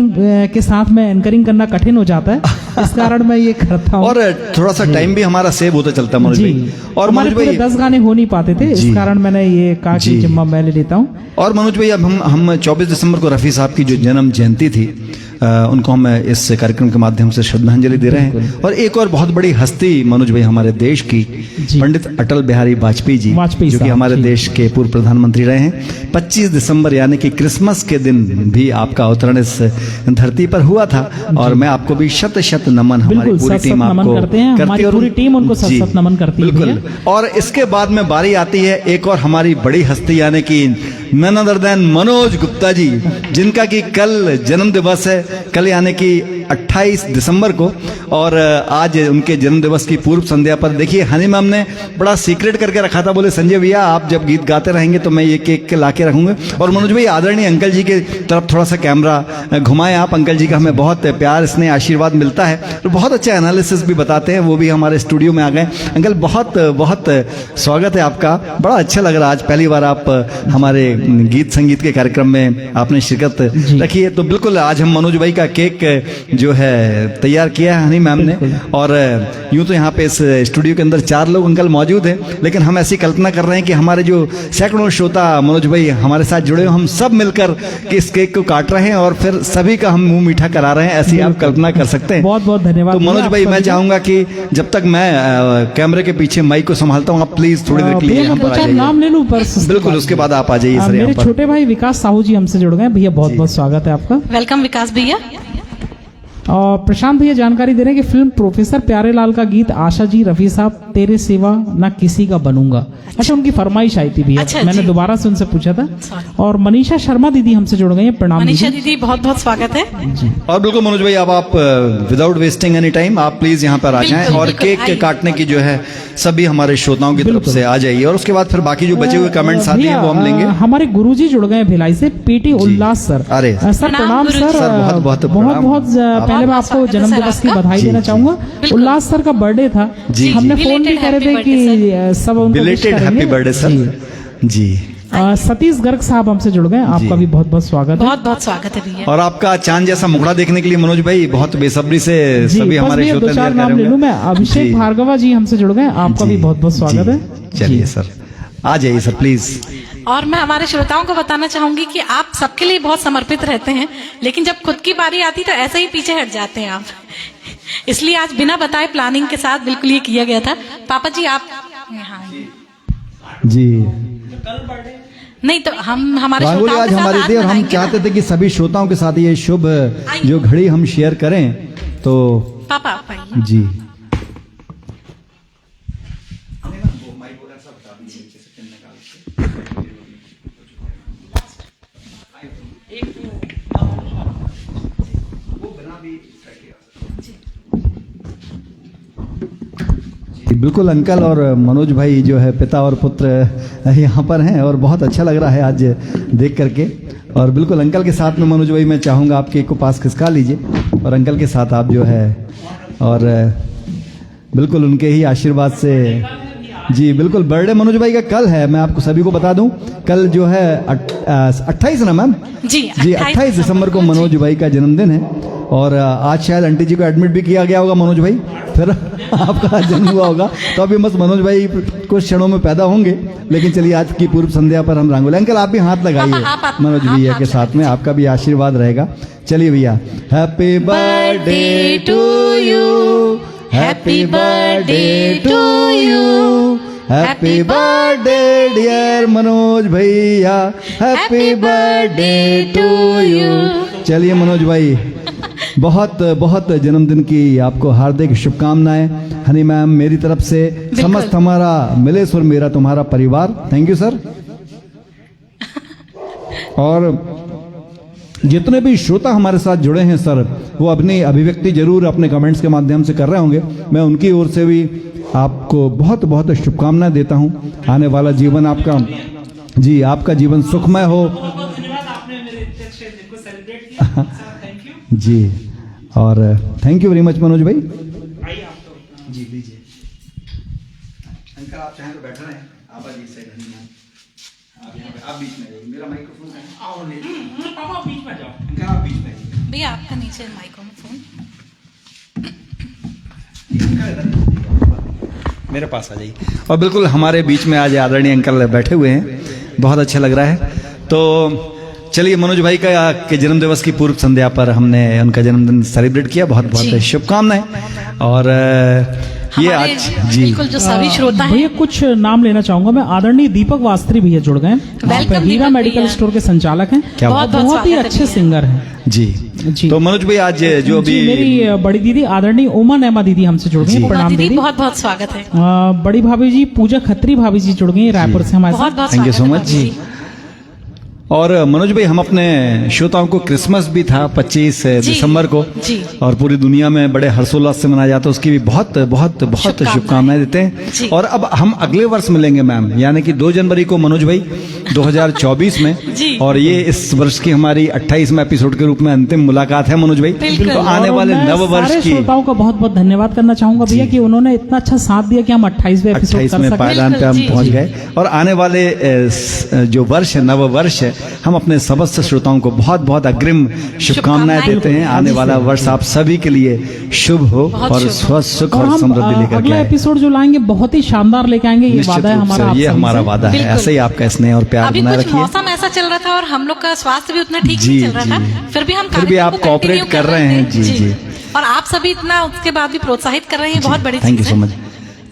के साथ में एंकरिंग करना कठिन हो जाता है, इस कारण मैं ये करता हूँ। और थोड़ा सा टाइम भी हमारा सेव होता चलता है मनोज जी, भाई। और हमारे मनोज पूरे भाई 10 गाने हो नहीं पाते थे, इस जी। कारण मैंने ये कहा कि जी। जिम्मा मैं ले लेता हूँ। और मनोज भाई अब हम 24 दिसंबर को रफ़ी साहब की जो जन्म जयंती थी, उनको हम इस कार्यक्रम के माध्यम से श्रद्धांजलि दे रहे हैं। और एक और बहुत बड़ी हस्ती मनोज भाई हमारे देश की, जी। पंडित अटल बिहारी वाजपेयी जी, वाजपेयी जो कि साहब, हमारे जी। देश के पूर्व प्रधानमंत्री रहे हैं। 25 दिसंबर यानी कि क्रिसमस के दिन भी आपका अवतरण इस धरती पर हुआ था, और मैं आपको भी शत शत नमन, हमारी बिल्कुल, पूरी शत टीम शत नमन आपको करते हैं। हमारी और पूरी टीम उनको शत जी, शत नमन करती है बिल्कुल। भैया। और इसके बाद में बारी आती है एक और हमारी बड़ी हस्ती, यानी कि none other than Manoj Gupta ji, जिनका कि कल जन्म दिवस है, कल यानी कि 28 दिसंबर को। और आज उनके जन्म दिवस की पूर्व संध्या पर देखिए हनी मैम ने बड़ा सीक्रेट करके रखा था, बोले संजय भैया आप जब गीत गाते रहेंगे तो मैं ये केक ला के रखूंगा। और मनोज भाई आदरणीय अंकल जी के तरफ थोड़ा सा कैमरा घुमाएं आप। अंकल जी का हमें बहुत प्यार, स्नेह, आशीर्वाद मिलता है, तो बहुत अच्छा एनालिसिस भी बताते हैं, वो भी हमारे स्टूडियो में आ गए। अंकल बहुत बहुत स्वागत है आपका, बड़ा अच्छा लग रहा है आज पहली बार आप हमारे गीत संगीत के कार्यक्रम में आपने शिरकत रखी है। तो बिल्कुल आज हम मनोज भाई का केक जो है तैयार किया है हनी मैम ने। और यूं तो यहाँ पे इस स्टूडियो के अंदर 4 लोग अंकल मौजूद हैं, लेकिन हम ऐसी कल्पना कर रहे हैं कि हमारे जो सैकड़ों श्रोता मनोज भाई हमारे साथ जुड़े हो, हम सब मिलकर के इस केक को काट रहे हैं और फिर सभी का हम मुंह मीठा करा रहे हैं, ऐसी आप कल्पना कर सकते हैं। बहुत बहुत धन्यवाद तो मनोज भैया, भाई आप मैं सभी को। चाहूंगा कि जब तक मैं कैमरे के पीछे माइक को संभालता हूँ, आप प्लीज थोड़ी देर के लिए भैया यहाँ मैं पर दो आ चार जाइए। नाम ले लूं पर बिल्कुल, उसके बाद आप आ जाइए सर मेरे यहाँ पर। छोटे भाई विकास साहू जी हमसे जुड़ गए हैं। भैया बहुत बहुत स्वागत है आपका। वेलकम विकास भैया। और प्रशांत भैया जानकारी दे रहे हैं कि फिल्म प्रोफेसर प्यारेलाल का गीत आशा जी रफी साहब तेरे सिवा ना किसी का बनूंगा, अच्छा उनकी फरमाइश आई थी भैया, अच्छा, मैंने जी। दोबारा से उनसे पूछा था। Sorry। और मनीषा शर्मा दीदी हमसे जुड़ गई हैं, प्रणाम मनीषा दीदी। दीदी बहुत बहुत स्वागत है। और बिल्कुल मनोज भाई अब आप विदाउट वेस्टिंग एनी टाइम आप प्लीज यहाँ पर आ जाएं बिल्कुल, और बिल्कुल, केक आइए। काटने की जो है सभी हमारे श्रोताओं की तरफ बिल्कुल। से आ जाइए। और उसके बाद फिर बाकी जो बचे हुए कमेंट्स आते हैं भैया, वो हम लेंगे। हमारे गुरुजी जुड़ गए हैं भिलाई से, पीटी उल्लास सर। अरे। सर प्रणाम गुरुजी। सर, सर, बहुत बहुत प्रणाम। पहले मैं आपको स्वागत है जन्म सर दिवस की आपका। बधाई जी, देना जी। चाहूंगा। बिल्कुल। उल्लास सर का बर्थडे था, जी, हमने जी। फोन भी Belated करे थे happy कि birthday, सब उनको wish बिलेटेड करेंगे। हैप्पी बर्थडे जी। सर। जी। सतीश गर्ग साहब हमसे जुड़ गए, आपका जी। भी बहुत बहुत स्वागत है। बहुत बहुत स्वागत है भैया। और आपका चांद जैसा मुखड़ा देखने के लिए मनोज भाई बहुत बेसब्री से जी, सभी बस हमारे भैया श्रोता दो चार इंतजार कर नाम रहे ले लूं मैं। होंगे। अभिषेक जी। भार्गवा जी हमसे जुड़ गए, आपका जी, भी बहुत बहुत स्वागत जी। है। चलिए जी। सर आ जाइए सर प्लीज। और मैं हमारे श्रोताओं को बताना चाहूंगी कि आप सबके लिए बहुत समर्पित रहते हैं, लेकिन जब खुद की बारी आती तो ऐसे ही पीछे हट जाते हैं आप। इसलिए आज बिना बताए प्लानिंग के साथ बिल्कुल ये किया गया था। पापा जी आप यहाँ आइए। जी नहीं तो हम हमारे रंगोली श्रोताओं आज के साथ हमारी आज थी और हम मनाएंगे चाहते ना। थे कि सभी श्रोताओं के साथ ये शुभ जो घड़ी हम शेयर करें। तो पापा आप आइए। जी बिल्कुल अंकल और मनोज भाई जो है पिता और पुत्र यहाँ पर हैं और बहुत अच्छा लग रहा है आज देख करके। और बिल्कुल अंकल के साथ में मनोज भाई मैं चाहूँगा आप केक को पास खिसका लीजिए और अंकल के साथ आप जो है और बिल्कुल उनके ही आशीर्वाद से जी बिल्कुल, बर्थडे मनोज भाई का कल है, मैं आपको सभी को बता दूं। कल जो है 28 ना मैम? जी, जी 28 दिसंबर को मनोज भाई का जन्मदिन है। और आज शायद आंटी जी को एडमिट भी किया गया होगा मनोज भाई, फिर आपका जन्म हुआ होगा। तो अभी बस मनोज भाई कुछ क्षणों में पैदा होंगे। लेकिन चलिए, आज की पूर्व संध्या पर हम रंगोली, अंकल आप भी हाथ लगाइए आप मनोज भैया के साथ में, आपका भी आशीर्वाद रहेगा। चलिए भैया, happy birthday to you, happy birthday to you, happy birthday dear Manoj भैया, हैप्पी बर्थडे टू यू। चलिए मनोज भाई, बहुत बहुत जन्मदिन की आपको हार्दिक शुभकामनाएं। हनी मैम, मेरी तरफ से समस्त हमारा मिले सुर मेरा तुम्हारा परिवार, थैंक यू सर। और जितने भी श्रोता हमारे साथ जुड़े हैं सर, वो अपनी अभिव्यक्ति जरूर अपने कमेंट्स के माध्यम से कर रहे होंगे। मैं उनकी ओर से भी आपको बहुत बहुत शुभकामनाएं देता हूं। आने वाला जीवन आपका, जी आपका जीवन सुखमय हो जी। और thank you very much Manoj भाई। जी लीजिए अंकल, आप चाहें तो बैठ रहे हैं, आप आइए इस साइड, आप यहाँ पे, आप बीच में आइए, मेरा माइक्रोफोन है, आओ नहीं पापा बीच में जाओ, अंकल आप बीच में आइए भैया, आपका नीचे माइक्रोफोन मेरे पास आ जाइए। और बिल्कुल हमारे बीच में आज आदरणीय अंकल बैठे हुए हैं, बहुत अच्छा लग रहा है। तो चलिए, मनोज भाई का के जन्म दिवस की पूर्व संध्या पर हमने उनका जन्मदिन सेलिब्रेट किया, बहुत बहुत शुभकामनाएं। और ये आज जी बिल्कुल जो सभी श्रोता हैं, भैया कुछ नाम लेना चाहूंगा मैं। आदरणीय दीपक वास्त्री भैया जुड़ गए, वेलकम हीरा दीपक मेडिकल भैया। स्टोर के संचालक हैं, क्या बहुत बात। बहुत ही स्वागत है अच्छे भैया। सिंगर हैं जी। जी। तो मनोज भाई, आज जो जी, भी मेरी बड़ी दीदी आदरणीय उमा नैमा दीदी हमसे जुड़ गई हैं, प्रणाम दीदी दीदी। बहुत बहुत स्वागत है, बड़ी भाभी जी पूजा खत्री भाभी जी जुड़ गई हैं रायपुर से हमारे बहुत साथ। बहुत थैंक यू स्वागत सो है मच जी। भाभी। और मनोज भाई, हम अपने श्रोताओं को क्रिसमस भी था 25 दिसंबर को, जी। और पूरी दुनिया में बड़े हर्षोल्लास से मनाया जाता है, उसकी भी बहुत बहुत बहुत शुभकामनाएं देते हैं। जी। और अब हम अगले वर्ष मिलेंगे मैम, यानी कि 2 जनवरी को मनोज भाई 2024 में, जी। और ये इस वर्ष की हमारी 28वें एपिसोड के रूप में अंतिम मुलाकात है मनोज भाई। बिल्कुल। तो आने और वाले मैं नव वर्ष सारे की श्रोताओं का बहुत बहुत धन्यवाद करना चाहूंगा भैया कि उन्होंने इतना अच्छा साथ दिया कि हम 28वें एपिसोड 28 कर में सके। पायदान पे हम बिल्कुल, पहुंच जी। गए। और आने वाले जो वर्ष है, नव वर्ष है, हम अपने समस्त श्रोताओं को बहुत बहुत अग्रिम शुभकामनाएं देते हैं। आने वाला वर्ष आप सभी के लिए शुभ हो बहुत और शुभ हो। स्वस्थ सुख और और हम समृद्धि लेकर के अगला आए। एपिसोड जो लाएंगे बहुत ही शानदार लेके आएंगे, ये निश्चित वादा है रूप हमारा से, आप ये सभी हमारा से। वादा है। बिल्कुल। ऐसे ही आपका स्नेह और प्यार अभी बनाए कुछ रखिए। मौसम ऐसा चल रहा था और हम लोग का स्वास्थ्य भी उतना ठीक जी, नहीं चल रहा जी। था, फिर भी हम फिर भी कार्यक्रम आप को कोऑपरेट continue कर रहे हैं। थे। जी, जी। और आप सभी इतना उसके बाद भी प्रोत्साहित कर रहे हैं, बहुत बड़ी थैंक यू चीज सो है। मच।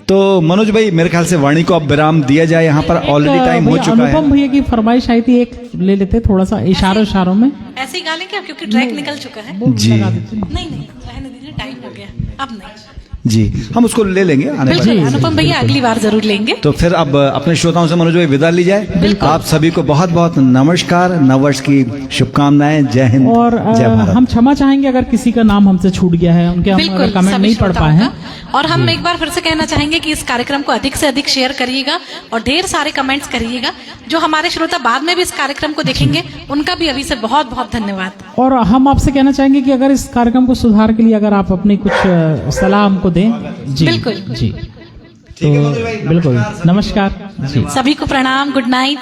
तो मनोज भाई, मेरे ख्याल से वाणी को अब विराम दिया जाए, यहाँ पर ऑलरेडी टाइम हो भैया, चुका है। अनुपम भैया की फरमाइश आई थी, एक ले लेते थोड़ा सा इशारों में। ऐसे ही गा लेंगे अब, क्योंकि ट्रैक निकल चुका है। वो जी। लगा देते हैं। नहीं नहीं, रहने दीजिए, टाइम हो गया, अब नहीं। जी, हम उसको ले लेंगे आने बिल्कुल, वाले। अनुपम भैया अगली बार जरूर लेंगे। तो फिर अब अपने श्रोताओं से मनोज भाई विदा ली जाए। आप सभी को बहुत बहुत नमस्कार, नववर्ष की शुभकामनाएं, जय हिंद, और जय भारत। हम क्षमा चाहेंगे अगर किसी का नाम हमसे छूट गया है, उनके हम बिल्कुल, अगर कमेंट सभी नहीं पढ़ श्रोताओं पाए हैं। का। और हम एक बार फिर से कहना चाहेंगे कि इस कार्यक्रम को अधिक से अधिक शेयर करिएगा और ढेर सारे कमेंट्स करिएगा। जो हमारे श्रोता बाद में भी इस कार्यक्रम को देखेंगे, उनका भी अभी से बहुत बहुत धन्यवाद। और हम आपसे कहना चाहेंगे कि अगर इस कार्यक्रम को सुधार के लिए अगर आप अपनी कुछ सलाह हमको दें। जी बिल्कुल। जी, तो बिल्कुल नमस्कार जी। सभी को प्रणाम, गुड नाइट।